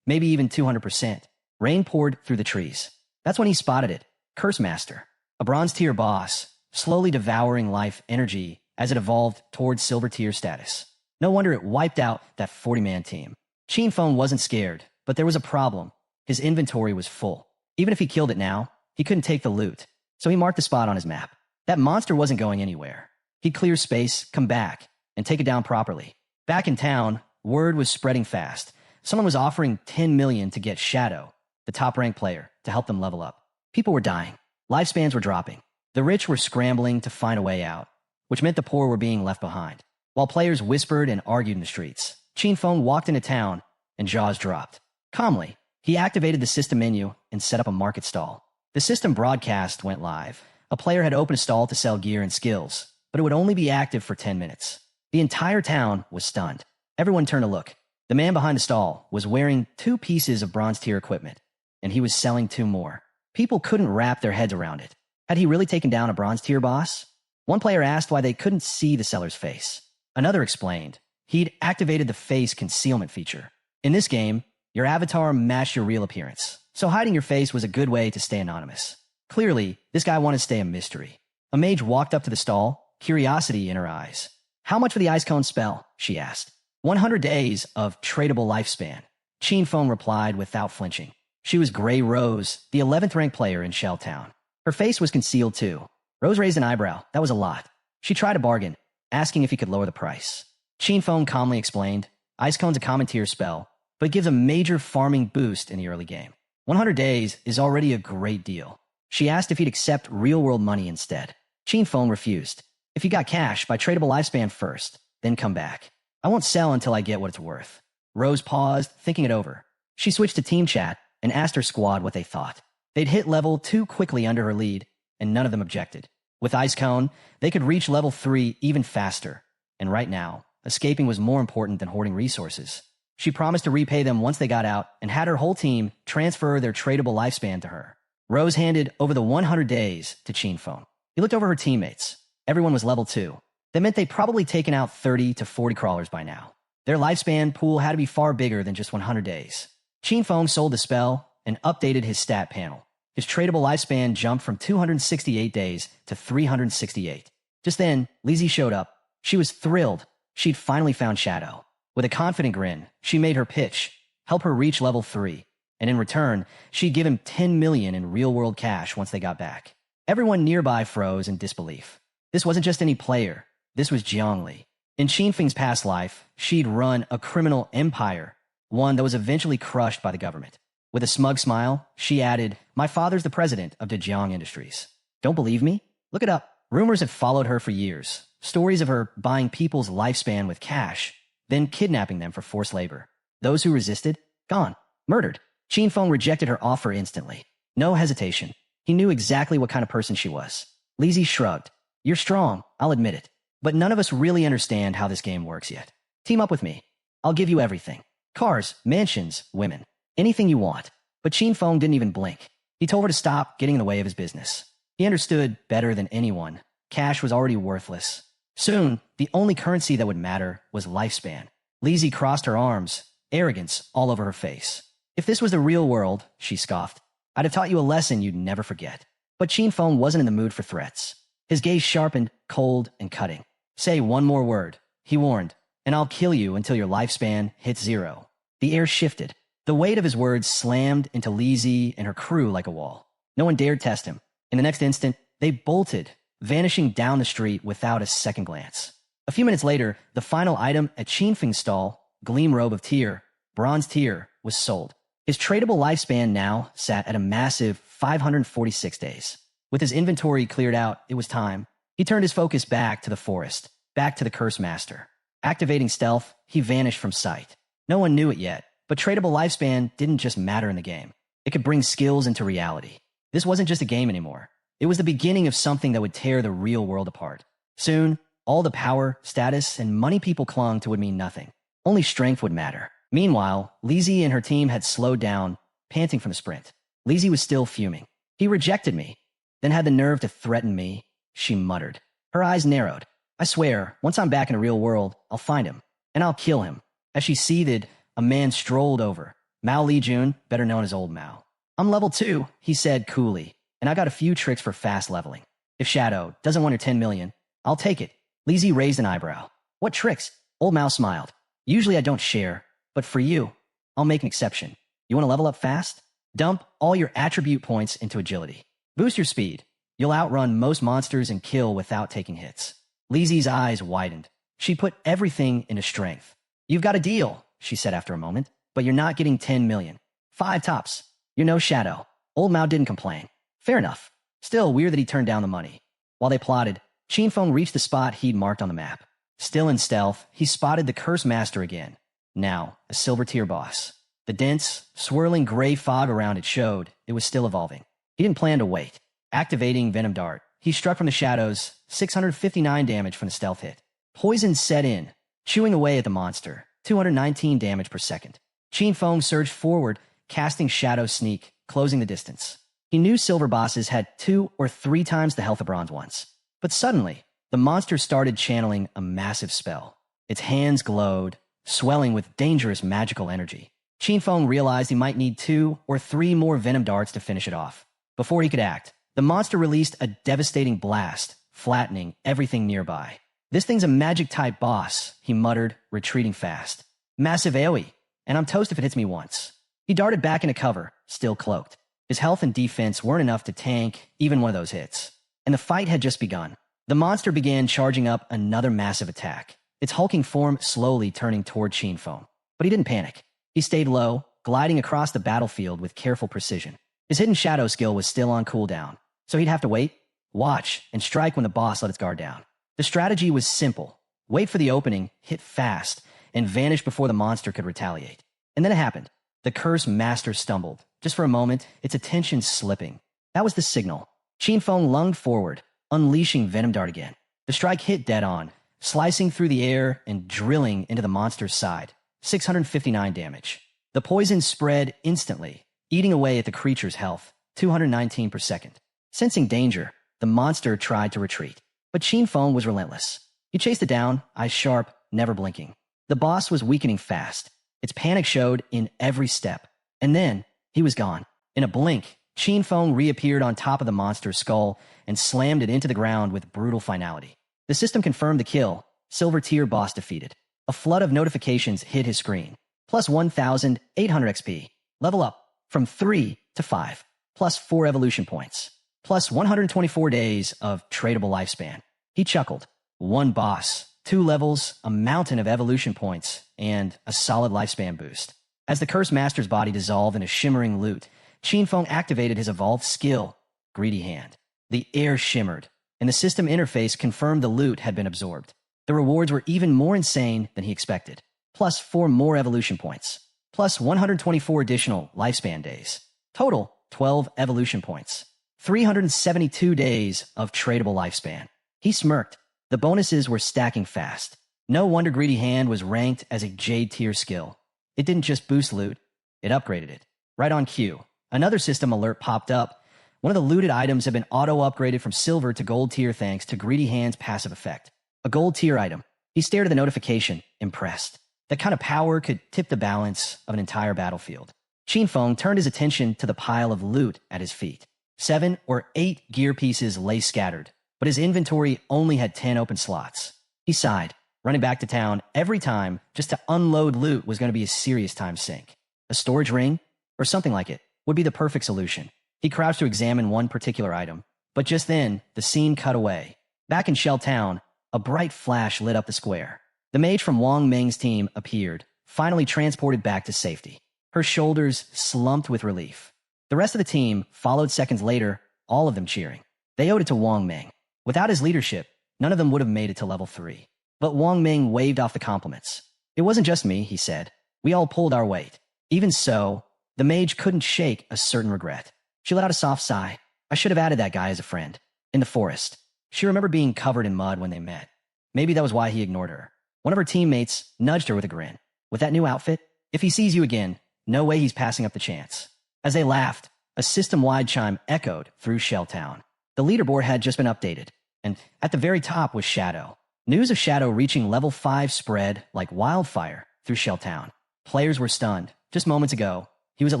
maybe even 200%. Rain poured through the trees. That's when he spotted it. Curse Master, a bronze tier boss, slowly devouring life energy as it evolved towards silver tier status. No wonder it wiped out that 40-man team. Qin Feng wasn't scared, but there was a problem. His inventory was full. Even if he killed it now, he couldn't take the loot, so he marked the spot on his map. That monster wasn't going anywhere. He'd clear space, come back, and take it down properly. Back in town, word was spreading fast. Someone was offering 10 million to get Shadow, the top-ranked player, to help them level up. People were dying. Lifespans were dropping. The rich were scrambling to find a way out, which meant the poor were being left behind. While players whispered and argued in the streets, Qin Feng walked into town and jaws dropped. Calmly, he activated the system menu and set up a market stall. The system broadcast went live. A player had opened a stall to sell gear and skills, but it would only be active for 10 minutes. The entire town was stunned. Everyone turned to look. The man behind the stall was wearing 2 pieces of bronze tier equipment, and he was selling 2 more. People couldn't wrap their heads around it. Had he really taken down a bronze tier boss? One player asked why they couldn't see the seller's face. Another explained he'd activated the face concealment feature. In this game, your avatar matched your real appearance, so hiding your face was a good way to stay anonymous. Clearly, this guy wanted to stay a mystery. A mage walked up to the stall, curiosity in her eyes. How much for the ice cone spell? She asked. 100 days of tradable lifespan. Qin Feng replied without flinching. She was Grey Rose, the 11th ranked player in Shelltown. Her face was concealed too. Rose raised an eyebrow. That was a lot. She tried to bargain, asking if he could lower the price. Qin Feng calmly explained, Ice Cone's a common tier spell, but it gives a major farming boost in the early game. 100 days is already a great deal. She asked if he'd accept real-world money instead. Qin Feng refused. If you got cash, buy tradable lifespan first, then come back. I won't sell until I get what it's worth. Rose paused, thinking it over. She switched to team chat and asked her squad what they thought. They'd hit level 2 quickly under her lead, and none of them objected. With Ice Cone, they could reach level 3 even faster. And right now, escaping was more important than hoarding resources. She promised to repay them once they got out and had her whole team transfer their tradable lifespan to her. Rose handed over the 100 days to Qin Feng. He looked over her teammates. Everyone was level 2. That meant they'd probably taken out 30 to 40 crawlers by now. Their lifespan pool had to be far bigger than just 100 days. Qinfeng sold the spell and updated his stat panel. His tradable lifespan jumped from 268 days to 368. Just then, Lizzie showed up. She was thrilled. She'd finally found Shadow. With a confident grin, she made her pitch, help her reach level 3, and in return, she'd give him 10 million in real-world cash once they got back. Everyone nearby froze in disbelief. This wasn't just any player. This was Jiangli. In Qinfeng's past life, she'd run a criminal empire, one that was eventually crushed by the government. With a smug smile, she added, "My father's the president of Dejiang Industries." Don't believe me? Look it up. Rumors have followed her for years. Stories of her buying people's lifespan with cash, then kidnapping them for forced labor. Those who resisted, gone, murdered. Qinfeng rejected her offer instantly. No hesitation. He knew exactly what kind of person she was. Lizzie shrugged. "You're strong, I'll admit it. But none of us really understand how this game works yet. Team up with me. I'll give you everything. Cars, mansions, women. Anything you want." But Qinfeng didn't even blink. He told her to stop getting in the way of his business. He understood better than anyone. Cash was already worthless. Soon, the only currency that would matter was lifespan. Lizzie crossed her arms, arrogance all over her face. "If this was the real world," she scoffed, "I'd have taught you a lesson you'd never forget." But Qinfeng wasn't in the mood for threats. His gaze sharpened, cold and cutting. "Say one more word," he warned, "and I'll kill you until your lifespan hits 0. The air shifted. The weight of his words slammed into Lizzie and her crew like a wall. No one dared test him. In the next instant, they bolted, vanishing down the street without a second glance. A few minutes later, the final item at Qinfeng's stall, Gleam Robe of Tear, Bronze Tear, was sold. His tradable lifespan now sat at a massive 546 days. With his inventory cleared out, it was time. He turned his focus back to the forest, back to the Curse Master. Activating stealth, he vanished from sight. No one knew it yet, but tradable lifespan didn't just matter in the game. It could bring skills into reality. This wasn't just a game anymore. It was the beginning of something that would tear the real world apart. Soon, all the power, status, and money people clung to would mean nothing. Only strength would matter. Meanwhile, Lizzie and her team had slowed down, panting from the sprint. Lizzie was still fuming. "He rejected me, then had the nerve to threaten me," she muttered. Her eyes narrowed. "I swear, once I'm back in the real world, I'll find him, and I'll kill him." As she seethed, a man strolled over. Mao Lijun, better known as Old Mao. "I'm level 2, he said coolly, "and I got a few tricks for fast leveling. If Shadow doesn't want your 10 million, I'll take it." Lizzie raised an eyebrow. "What tricks?" Old Mao smiled. "Usually I don't share, but for you, I'll make an exception. You want to level up fast? Dump all your attribute points into agility. Boost your speed. You'll outrun most monsters and kill without taking hits." Lizzie's eyes widened. She put everything into strength. "You've got a deal," she said after a moment, "but you're not getting 10 million. 5 tops. You're no Shadow." Old Mao didn't complain. Fair enough. Still weird that he turned down the money. While they plotted, Qinfeng reached the spot he'd marked on the map. Still in stealth, he spotted the Curse Master again. Now, a silver tier boss. The dense, swirling gray fog around it showed it was still evolving. He didn't plan to wait. Activating Venom Dart, he struck from the shadows, 659 damage from the stealth hit. Poison set in, chewing away at the monster, 219 damage per second. Qinfeng surged forward, casting Shadow Sneak, closing the distance. He knew silver bosses had 2 or 3 times the health of bronze ones. But suddenly, the monster started channeling a massive spell. Its hands glowed, swelling with dangerous magical energy. Qinfeng realized he might need 2 or 3 more venom darts to finish it off. Before he could act, the monster released a devastating blast, flattening everything nearby. "This thing's a magic-type boss," he muttered, retreating fast. "Massive AoE, and I'm toast if it hits me once." He darted back into cover, still cloaked. His health and defense weren't enough to tank even one of those hits. And the fight had just begun. The monster began charging up another massive attack, its hulking form slowly turning toward Qinfeng. But he didn't panic. He stayed low, gliding across the battlefield with careful precision. His hidden shadow skill was still on cooldown, so he'd have to wait, watch, and strike when the boss let its guard down. The strategy was simple. Wait for the opening, hit fast, and vanish before the monster could retaliate. And then it happened. The Curse Master stumbled. Just for a moment, its attention slipping. That was the signal. Qinfeng lunged forward, unleashing Venom Dart again. The strike hit dead on, slicing through the air and drilling into the monster's side. 659 damage. The poison spread instantly, eating away at the creature's health, 219 per second. Sensing danger, the monster tried to retreat. But Qinfeng was relentless. He chased it down, eyes sharp, never blinking. The boss was weakening fast. Its panic showed in every step. And then, he was gone. In a blink, Qin Feng reappeared on top of the monster's skull and slammed it into the ground with brutal finality. The system confirmed the kill. Silver tier boss defeated. A flood of notifications hit his screen. Plus 1,800 XP. Level up from 3 to 5. Plus 4 evolution points. Plus 124 days of tradable lifespan. He chuckled. One boss, 2 levels, a mountain of evolution points, and a solid lifespan boost. As the Cursed Master's body dissolved in a shimmering loot, Qin Feng activated his evolved skill, Greedy Hand. The air shimmered, and the system interface confirmed the loot had been absorbed. The rewards were even more insane than he expected. Plus 4 more evolution points. Plus 124 additional lifespan days. Total, 12 evolution points. 372 days of tradable lifespan. He smirked. The bonuses were stacking fast. No wonder Greedy Hand was ranked as a Jade tier skill. It didn't just boost loot, it upgraded it. Right on cue, another system alert popped up. One of the looted items had been auto-upgraded from silver to gold tier thanks to Greedy Hand's passive effect. A gold tier item. He stared at the notification, impressed. That kind of power could tip the balance of an entire battlefield. Qin Feng turned his attention to the pile of loot at his feet. 7 or 8 gear pieces lay scattered, but his inventory only had 10 open slots. He sighed. Running back to town every time just to unload loot was going to be a serious time sink. A storage ring, or something like it, would be the perfect solution. He crouched to examine one particular item, but just then, the scene cut away. Back in Shell Town, a bright flash lit up the square. The mage from Wang Meng's team appeared, finally transported back to safety. Her shoulders slumped with relief. The rest of the team followed seconds later, all of them cheering. They owed it to Wang Meng. Without his leadership, none of them would have made it to level 3. But Wang Meng waved off the compliments. It wasn't just me, he said. We all pulled our weight. Even so, the mage couldn't shake a certain regret. She let out a soft sigh. I should have added that guy as a friend. In the forest. She remembered being covered in mud when they met. Maybe that was why he ignored her. One of her teammates nudged her with a grin. With that new outfit, if he sees you again, no way he's passing up the chance. As they laughed, a system-wide chime echoed through Shell Town. The leaderboard had just been updated, and at the very top was Shadow. News of Shadow reaching level 5 spread like wildfire through Shell Town. Players were stunned. Just moments ago, he was at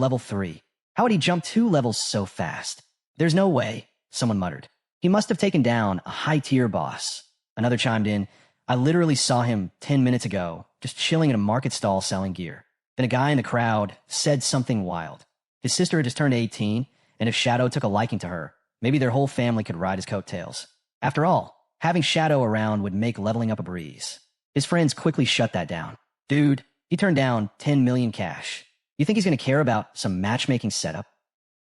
level 3. How had he jumped 2 levels so fast? There's no way, someone muttered. He must have taken down a high-tier boss. Another chimed in. I literally saw him 10 minutes ago, just chilling in a market stall selling gear. Then a guy in the crowd said something wild. His sister had just turned 18, and if Shadow took a liking to her, maybe their whole family could ride his coattails. After all, having Shadow around would make leveling up a breeze. His friends quickly shut that down. Dude, he turned down 10 million cash. You think he's going to care about some matchmaking setup?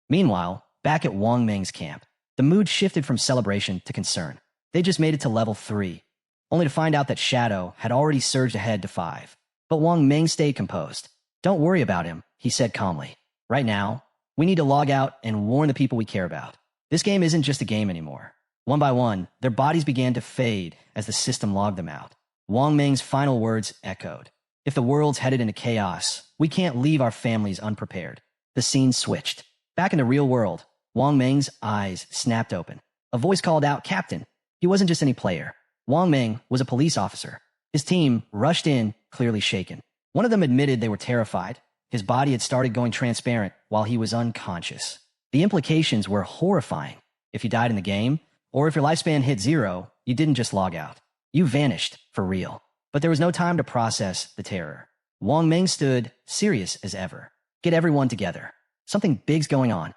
Meanwhile, back at Wang Meng's camp, the mood shifted from celebration to concern. They just made it to level 3, only to find out that Shadow had already surged ahead to 5. But Wang Meng stayed composed. Don't worry about him, he said calmly. Right now, we need to log out and warn the people we care about. This game isn't just a game anymore. One by one, their bodies began to fade as the system logged them out. Wang Meng's final words echoed. If the world's headed into chaos, we can't leave our families unprepared. The scene switched. Back in the real world, Wang Meng's eyes snapped open. A voice called out, Captain. He wasn't just any player. Wang Meng was a police officer. His team rushed in, clearly shaken. One of them admitted they were terrified. His body had started going transparent while he was unconscious. The implications were horrifying. If you died in the game, or if your lifespan hit 0, you didn't just log out. You vanished, for real. But there was no time to process the terror. Wang Meng stood, serious as ever. Get everyone together. Something big's going on.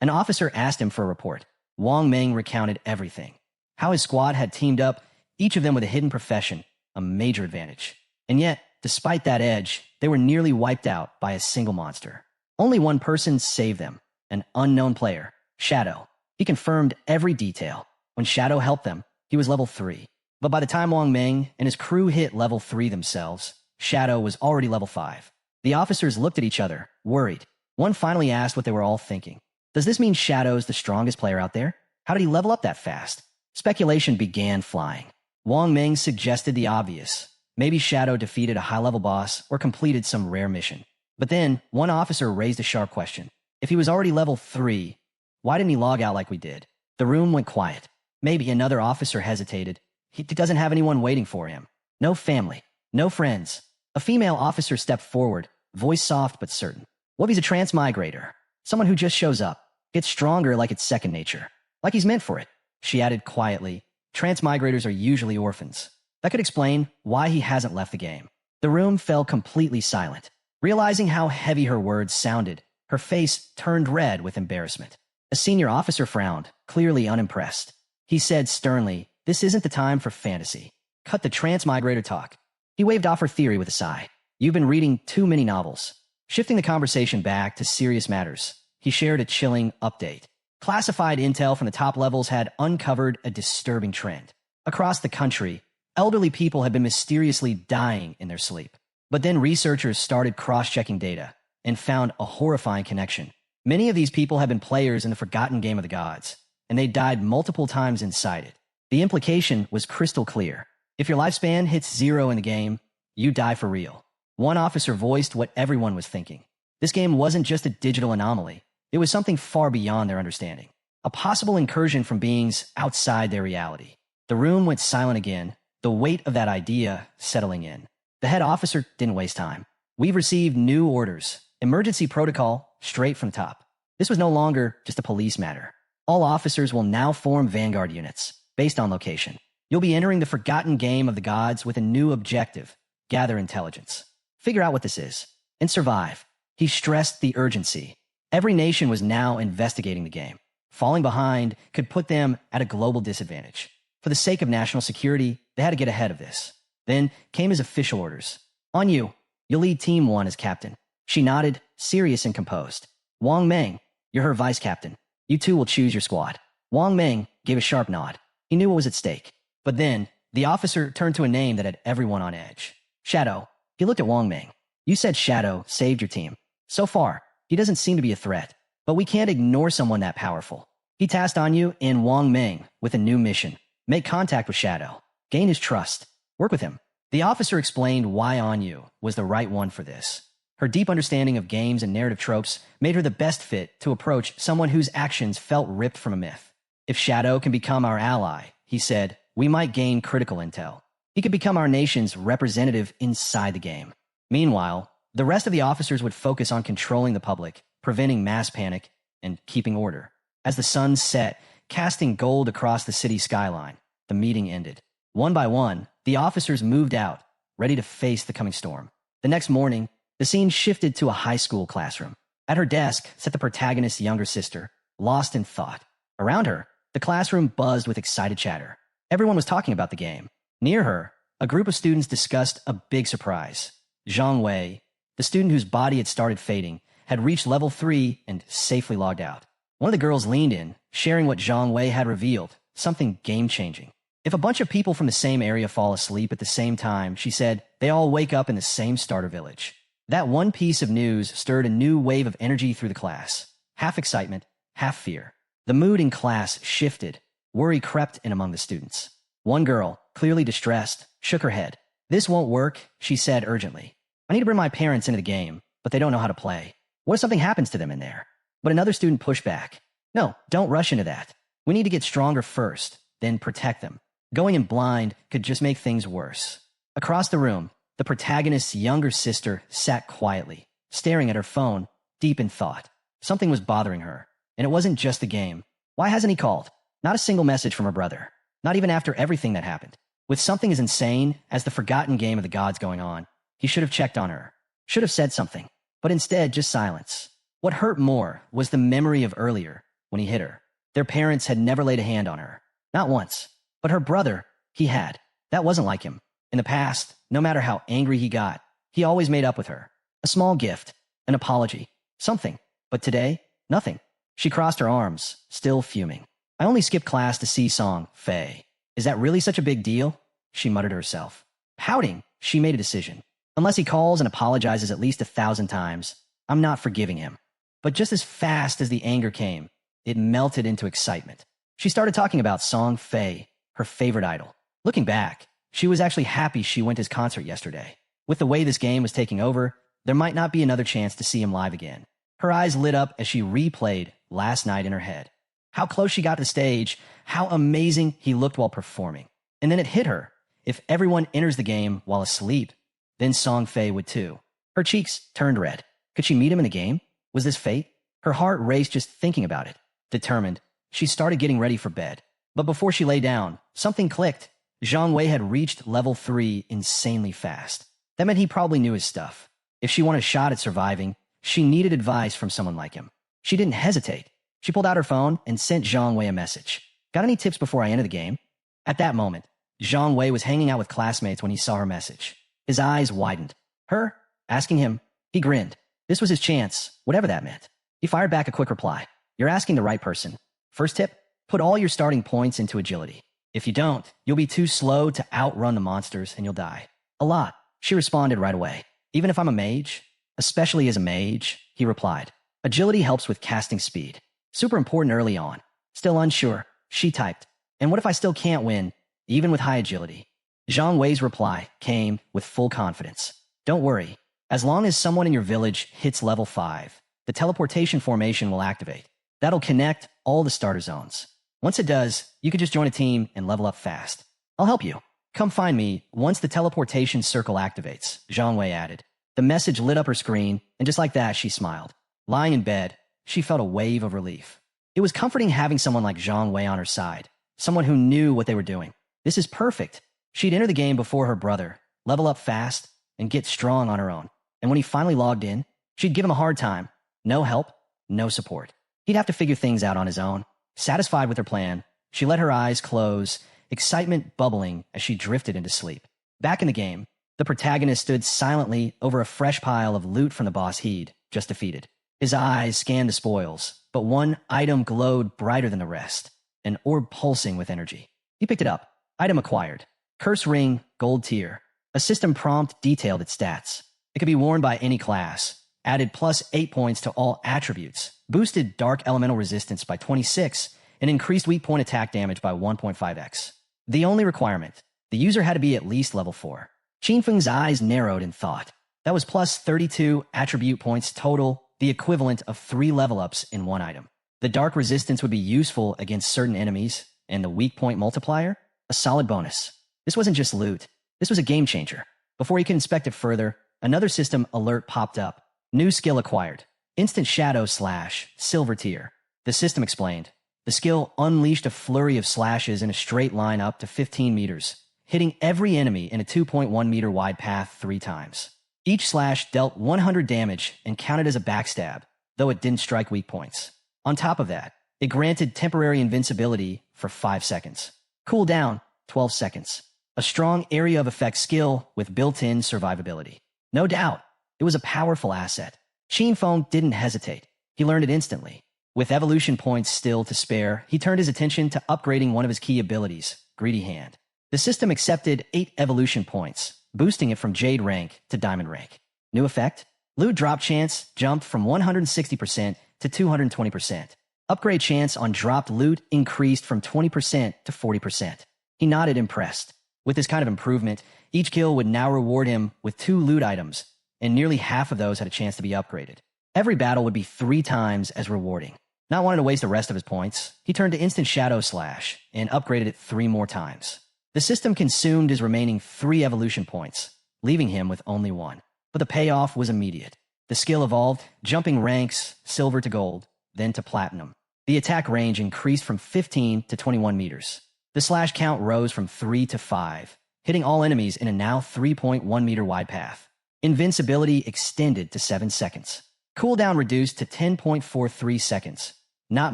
An officer asked him for a report. Wang Meng recounted everything. How his squad had teamed up, each of them with a hidden profession, a major advantage. And yet, despite that edge, they were nearly wiped out by a single monster. Only one person saved them, an unknown player, Shadow. He confirmed every detail. When Shadow helped them, he was level 3. But by the time Wang Meng and his crew hit level 3 themselves, Shadow was already level 5. The officers looked at each other, worried. One finally asked what they were all thinking. Does this mean Shadow's the strongest player out there? How did he level up that fast? Speculation began flying. Wang Meng suggested the obvious. Maybe Shadow defeated a high-level boss or completed some rare mission. But then, one officer raised a sharp question. If he was already level 3, why didn't he log out like we did? The room went quiet. Maybe another officer hesitated. He doesn't have anyone waiting for him. No family. No friends. A female officer stepped forward, voice soft but certain. What if he's a transmigrator? Someone who just shows up, gets stronger like it's second nature. Like he's meant for it. She added quietly, transmigrators are usually orphans. That could explain why he hasn't left the game. The room fell completely silent. Realizing how heavy her words sounded, her face turned red with embarrassment. A senior officer frowned, clearly unimpressed. He said sternly, "This isn't the time for fantasy. Cut the transmigrator talk." He waved off her theory with a sigh. "You've been reading too many novels." Shifting the conversation back to serious matters, he shared a chilling update. Classified intel from the top levels had uncovered a disturbing trend. Across the country, elderly people had been mysteriously dying in their sleep. But then researchers started cross-checking data and found a horrifying connection. Many of these people had been players in the forgotten game of the gods, and they died multiple times inside it. The implication was crystal clear. If your lifespan hits 0 in the game, you die for real. One officer voiced what everyone was thinking. This game wasn't just a digital anomaly. It was something far beyond their understanding. A possible incursion from beings outside their reality. The room went silent again, the weight of that idea settling in. The head officer didn't waste time. "We've received new orders. Emergency protocol, straight from the top." This was no longer just a police matter. All officers will now form vanguard units, based on location. You'll be entering the forgotten game of the gods with a new objective: gather intelligence. Figure out what this is, and survive. He stressed the urgency. Every nation was now investigating the game. Falling behind could put them at a global disadvantage. For the sake of national security, they had to get ahead of this. Then came his official orders. "On you. You'll lead Team 1 as captain." She nodded, serious and composed. "Wang Meng, you're her vice captain. You two will choose your squad." Wang Meng gave a sharp nod. He knew what was at stake. But then, the officer turned to a name that had everyone on edge. "Shadow." He looked at Wang Meng. "You said Shadow saved your team. So far, he doesn't seem to be a threat. But we can't ignore someone that powerful." He tasked Anyu and Wang Meng with a new mission. Make contact with Shadow. Gain his trust. Work with him. The officer explained why Anyu was the right one for this. Her deep understanding of games and narrative tropes made her the best fit to approach someone whose actions felt ripped from a myth. "If Shadow can become our ally," he said, "we might gain critical intel. He could become our nation's representative inside the game." Meanwhile, the rest of the officers would focus on controlling the public, preventing mass panic, and keeping order. As the sun set, casting gold across the city skyline, the meeting ended. One by one, the officers moved out, ready to face the coming storm. The next morning, the scene shifted to a high school classroom. At her desk sat the protagonist's younger sister, lost in thought. Around her, the classroom buzzed with excited chatter. Everyone was talking about the game. Near her, a group of students discussed a big surprise. Zhang Wei, the student whose body had started fading, had reached level 3 and safely logged out. One of the girls leaned in, sharing what Zhang Wei had revealed, something game-changing. "If a bunch of people from the same area fall asleep at the same time," she said, "they all wake up in the same starter village." That one piece of news stirred a new wave of energy through the class. Half excitement, half fear. The mood in class shifted. Worry crept in among the students. One girl, clearly distressed, shook her head. "This won't work," she said urgently. "I need to bring my parents into the game, but they don't know how to play. What if something happens to them in there?" But another student pushed back. "No, don't rush into that. We need to get stronger first, then protect them. Going in blind could just make things worse." Across the room, the protagonist's younger sister sat quietly, staring at her phone, deep in thought. Something was bothering her, and it wasn't just the game. Why hasn't he called? Not a single message from her brother. Not even after everything that happened. With something as insane as the forgotten game of the gods going on, he should have checked on her. Should have said something. But instead, just silence. What hurt more was the memory of earlier, when he hit her. Their parents had never laid a hand on her. Not once. But her brother, he had. That wasn't like him. In the past, no matter how angry he got, he always made up with her. A small gift, an apology, something. But today, nothing. She crossed her arms, still fuming. "I only skipped class to see Song Fei. Is that really such a big deal?" she muttered to herself. Pouting, she made a decision. Unless he calls and apologizes at least 1,000 times, I'm not forgiving him. But just as fast as the anger came, it melted into excitement. She started talking about Song Fei, her favorite idol. Looking back, she was actually happy she went to his concert yesterday. With the way this game was taking over, there might not be another chance to see him live again. Her eyes lit up as she replayed last night in her head. How close she got to the stage, how amazing he looked while performing. And then it hit her. If everyone enters the game while asleep, then Song Fei would too. Her cheeks turned red. Could she meet him in the game? Was this fate? Her heart raced just thinking about it. Determined, she started getting ready for bed. But before she lay down, something clicked. Zhang Wei had reached level 3 insanely fast. That meant he probably knew his stuff. If she wanted a shot at surviving, she needed advice from someone like him. She didn't hesitate. She pulled out her phone and sent Zhang Wei a message. Got any tips before I enter the game? At that moment, Zhang Wei was hanging out with classmates when he saw her message. His eyes widened. Her? Asking him? He grinned. This was his chance, whatever that meant. He fired back a quick reply. You're asking the right person. First tip, put all your starting points into agility. If you don't, you'll be too slow to outrun the monsters and you'll die. A lot. She responded right away. Even if I'm a mage? Especially as a mage, he replied. Agility helps with casting speed. Super important early on. Still unsure, she typed. And what if I still can't win, even with high agility? Zhang Wei's reply came with full confidence. Don't worry. As long as someone in your village hits level 5, the teleportation formation will activate. That'll connect all the starter zones. Once it does, you can just join a team and level up fast. I'll help you. Come find me once the teleportation circle activates, Zhang Wei added. The message lit up her screen, and just like that, she smiled. Lying in bed, she felt a wave of relief. It was comforting having someone like Zhang Wei on her side, someone who knew what they were doing. This is perfect. She'd enter the game before her brother, level up fast, and get strong on her own. And when he finally logged in, she'd give him a hard time. No help, no support. He'd have to figure things out on his own. Satisfied with her plan, she let her eyes close, excitement bubbling as she drifted into sleep. Back in the game, the protagonist stood silently over a fresh pile of loot from the boss he'd just defeated. His eyes scanned the spoils, but one item glowed brighter than the rest, an orb pulsing with energy. He picked it up. Item acquired. Curse Ring, Gold Tier. A system prompt detailed its stats. It could be worn by any class. Added plus 8 points to all attributes. Boosted Dark Elemental Resistance by 26, and increased weak point attack damage by 1.5x. The only requirement, the user had to be at least level 4. Qingfeng's eyes narrowed in thought. That was plus 32 attribute points total, the equivalent of 3 level ups in one item. The Dark Resistance would be useful against certain enemies, and the weak point multiplier? A solid bonus. This wasn't just loot. This was a game changer. Before he could inspect it further, another system alert popped up. New skill acquired. Instant Shadow Slash, Silver Tier. The system explained. The skill unleashed a flurry of slashes in a straight line up to 15 meters, hitting every enemy in a 2.1 meter wide path 3 times. Each slash dealt 100 damage and counted as a backstab, though it didn't strike weak points. On top of that, it granted temporary invincibility for 5 seconds. Cooldown, 12 seconds. A strong area of effect skill with built-in survivability. No doubt, it was a powerful asset. Qingfeng didn't hesitate. He learned it instantly. With evolution points still to spare, he turned his attention to upgrading one of his key abilities, Greedy Hand. The system accepted 8 evolution points, boosting it from Jade rank to Diamond rank. New effect? Loot drop chance jumped from 160% to 220%. Upgrade chance on dropped loot increased from 20% to 40%. He nodded impressed. With this kind of improvement, each kill would now reward him with 2 loot items, and nearly half of those had a chance to be upgraded. Every battle would be 3 times as rewarding. Not wanting to waste the rest of his points, he turned to Instant Shadow Slash and upgraded it 3 more times. The system consumed his remaining 3 evolution points, leaving him with only 1. But the payoff was immediate. The skill evolved, jumping ranks, silver to gold, then to platinum. The attack range increased from 15 to 21 meters. The slash count rose from 3 to 5, hitting all enemies in a now 3.1 meter wide path. Invincibility extended to 7 seconds. Cooldown reduced to 10.43 seconds. Not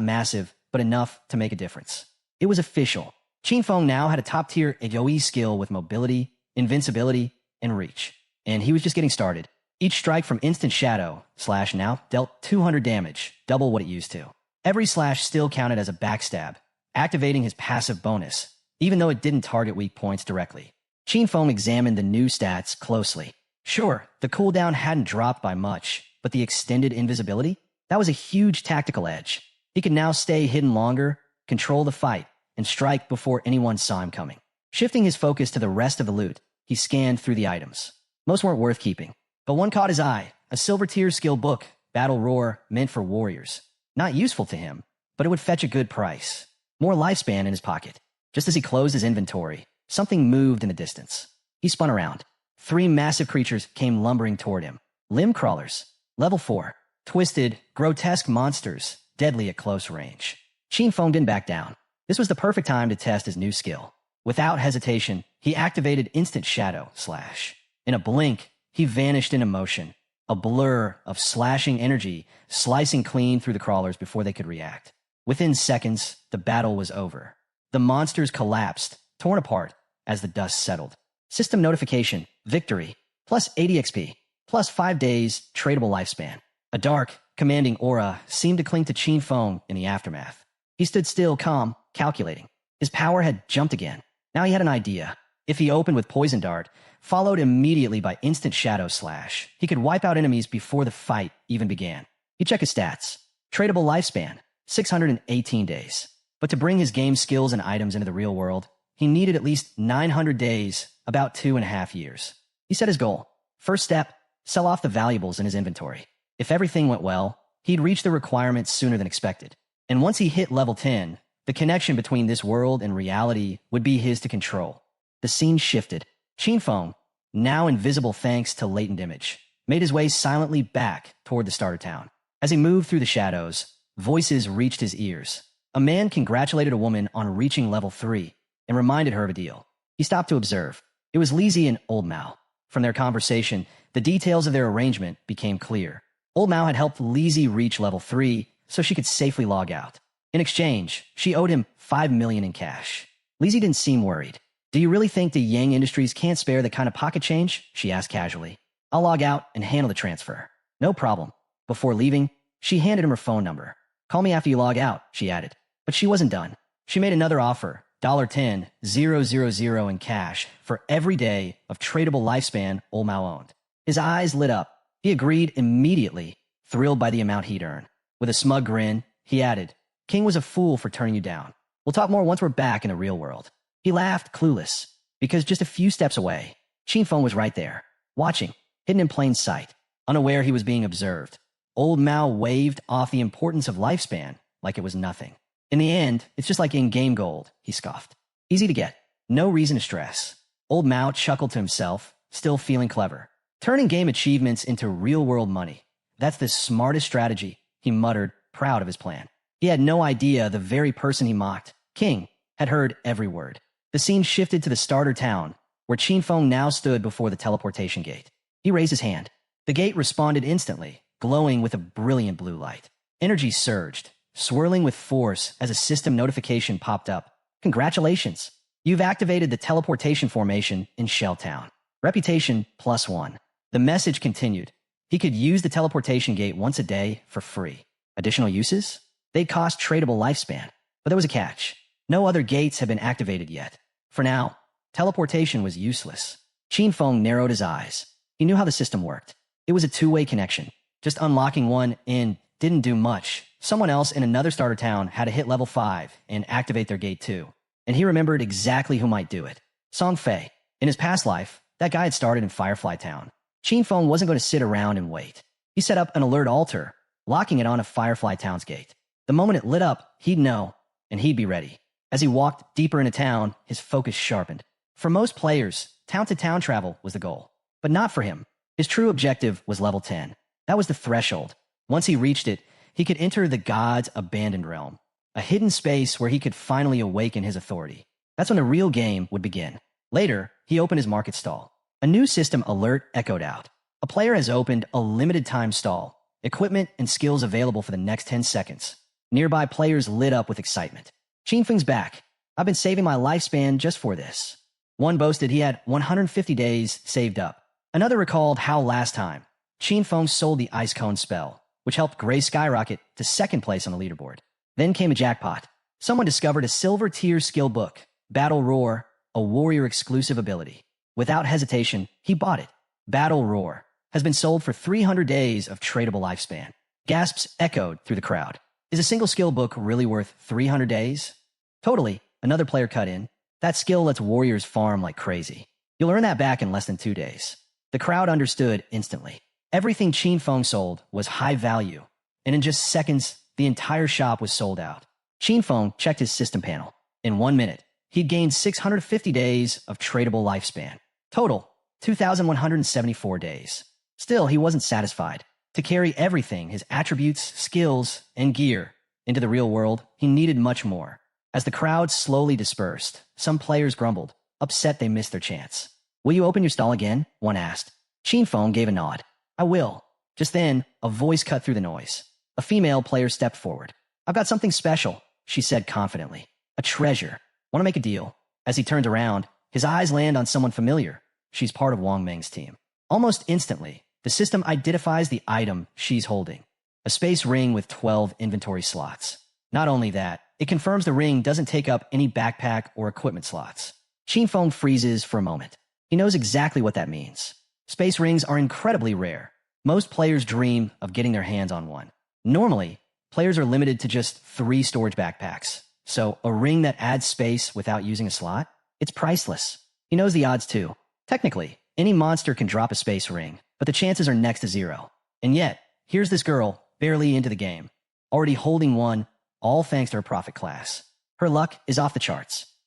massive, but enough to make a difference. It was official. Qingfeng now had a top-tier AoE skill with mobility, invincibility, and reach. And he was just getting started. Each strike from Instant Shadow Slash now dealt 200 damage, double what it used to. Every slash still counted as a backstab, activating his passive bonus, even though it didn't target weak points directly. Qingfeng examined the new stats closely. Sure, the cooldown hadn't dropped by much, but the extended invisibility? That was a huge tactical edge. He could now stay hidden longer, control the fight, and strike before anyone saw him coming. Shifting his focus to the rest of the loot, he scanned through the items. Most weren't worth keeping, but one caught his eye, a silver tier skill book, Battle Roar, meant for warriors. Not useful to him, but it would fetch a good price. More lifespan in his pocket. Just as he closed his inventory, something moved in the distance. He spun around. 3 massive creatures came lumbering toward him. Limb crawlers. Level 4. Twisted, grotesque monsters, deadly at close range. Qin Feng didn't back down. This was the perfect time to test his new skill. Without hesitation, he activated Instant Shadow Slash. In a blink, he vanished into motion, a blur of slashing energy slicing clean through the crawlers before they could react. Within seconds, the battle was over. The monsters collapsed, torn apart, as the dust settled. System notification, victory, plus 80 XP, plus 5 days, tradable lifespan. A dark, commanding aura seemed to cling to Qin Feng in the aftermath. He stood still, calm, calculating. His power had jumped again. Now he had an idea. If he opened with Poison Dart, followed immediately by Instant Shadow Slash, he could wipe out enemies before the fight even began. He checked his stats. Tradable lifespan, 618 days. But to bring his game skills and items into the real world, he needed at least 900 days, about 2.5 years. He set his goal. First step, sell off the valuables in his inventory. If everything went well, he'd reach the requirements sooner than expected. And once he hit level 10, the connection between this world and reality would be his to control. The scene shifted. Qin Feng, now invisible thanks to latent image, made his way silently back toward the starter town. As he moved through the shadows, voices reached his ears. A man congratulated a woman on reaching level 3 and reminded her of a deal. He stopped to observe. It was Lizzie and Old Mao. From their conversation, the details of their arrangement became clear. Old Mao had helped Lizzie reach level 3 so she could safely log out. In exchange, she owed him 5 million in cash. Lizzie didn't seem worried. Do you really think the Yang Industries can't spare the kind of pocket change? She asked casually. I'll log out and handle the transfer. No problem. Before leaving, she handed him her phone number. Call me after you log out, she added. But she wasn't done. She made another offer, $10,000 in cash for every day of tradable lifespan Old Mao owned. His eyes lit up. He agreed immediately, thrilled by the amount he'd earn. With a smug grin, he added, King was a fool for turning you down. We'll talk more once we're back in the real world. He laughed, clueless, because just a few steps away, Qin Feng was right there, watching, hidden in plain sight, unaware he was being observed. Old Mao waved off the importance of lifespan like it was nothing. In the end, it's just like in-game gold, he scoffed. Easy to get. No reason to stress. Old Mao chuckled to himself, still feeling clever. Turning game achievements into real-world money. That's the smartest strategy, he muttered, proud of his plan. He had no idea the very person he mocked, King, had heard every word. The scene shifted to the starter town, where Qin Feng now stood before the teleportation gate. He raised his hand. The gate responded instantly, glowing with a brilliant blue light. Energy surged, swirling with force as a system notification popped up. Congratulations! You've activated the teleportation formation in Shell Town. Reputation +1. The message continued. He could use the teleportation gate once a day for free. Additional uses? They'd cost tradable lifespan. But there was a catch. No other gates had been activated yet. For now, teleportation was useless. Qin Feng narrowed his eyes. He knew how the system worked. It was a two-way connection. Just unlocking one in didn't do much. Someone else in another starter town had to hit level 5 and activate their gate too. And he remembered exactly who might do it. Song Fei. In his past life, that guy had started in Firefly Town. Qin Feng wasn't going to sit around and wait. He set up an alert altar, locking it on a Firefly Town's gate. The moment it lit up, he'd know, and he'd be ready. As he walked deeper into town, his focus sharpened. For most players, town-to-town travel was the goal. But not for him. His true objective was level 10. That was the threshold. Once he reached it, he could enter the God's abandoned realm, a hidden space where he could finally awaken his authority. That's when the real game would begin. Later, he opened his market stall. A new system alert echoed out. A player has opened a limited-time stall. Equipment and skills available for the next 10 seconds. Nearby players lit up with excitement. Qin Feng's back. I've been saving my lifespan just for this. One boasted he had 150 days saved up. Another recalled how last time, Qin Feng sold the Ice Cone spell, which helped Gray skyrocket to second place on the leaderboard. Then came a jackpot. Someone discovered a silver tier skill book, Battle Roar, a warrior exclusive ability. Without hesitation, he bought it. Battle Roar has been sold for 300 days of tradable lifespan. Gasps echoed through the crowd. Is a single skill book really worth 300 days? Totally, another player cut in. That skill lets warriors farm like crazy. You'll earn that back in less than 2 days. The crowd understood instantly. Everything Qin Feng sold was high value, and in just seconds, the entire shop was sold out. Qin Feng checked his system panel. In 1 minute, He'd gained 650 days of tradable lifespan. Total, 2,174 days. Still, he wasn't satisfied. To carry everything, his attributes, skills, and gear, into the real world, he needed much more. As the crowd slowly dispersed, some players grumbled, upset they missed their chance. "Will you open your stall again?" one asked. Chinfeng gave a nod. "I will." Just then, a voice cut through the noise. A female player stepped forward. "I've got something special," she said confidently. "A treasure. Want to make a deal?" As he turned around, his eyes land on someone familiar. She's part of Wang Meng's team. Almost instantly, the system identifies the item she's holding. A space ring with 12 inventory slots. Not only that, it confirms the ring doesn't take up any backpack or equipment slots. Chinfeng freezes for a moment. He knows exactly what that means. Space rings are incredibly rare. Most players dream of getting their hands on one. Normally, players are limited to just 3 storage backpacks. So a ring that adds space without using a slot? It's priceless. He knows the odds too. Technically, any monster can drop a space ring, but the chances are next to 0. And yet, here's this girl, barely into the game, already holding one, all thanks to her profit class. Her luck is off the charts.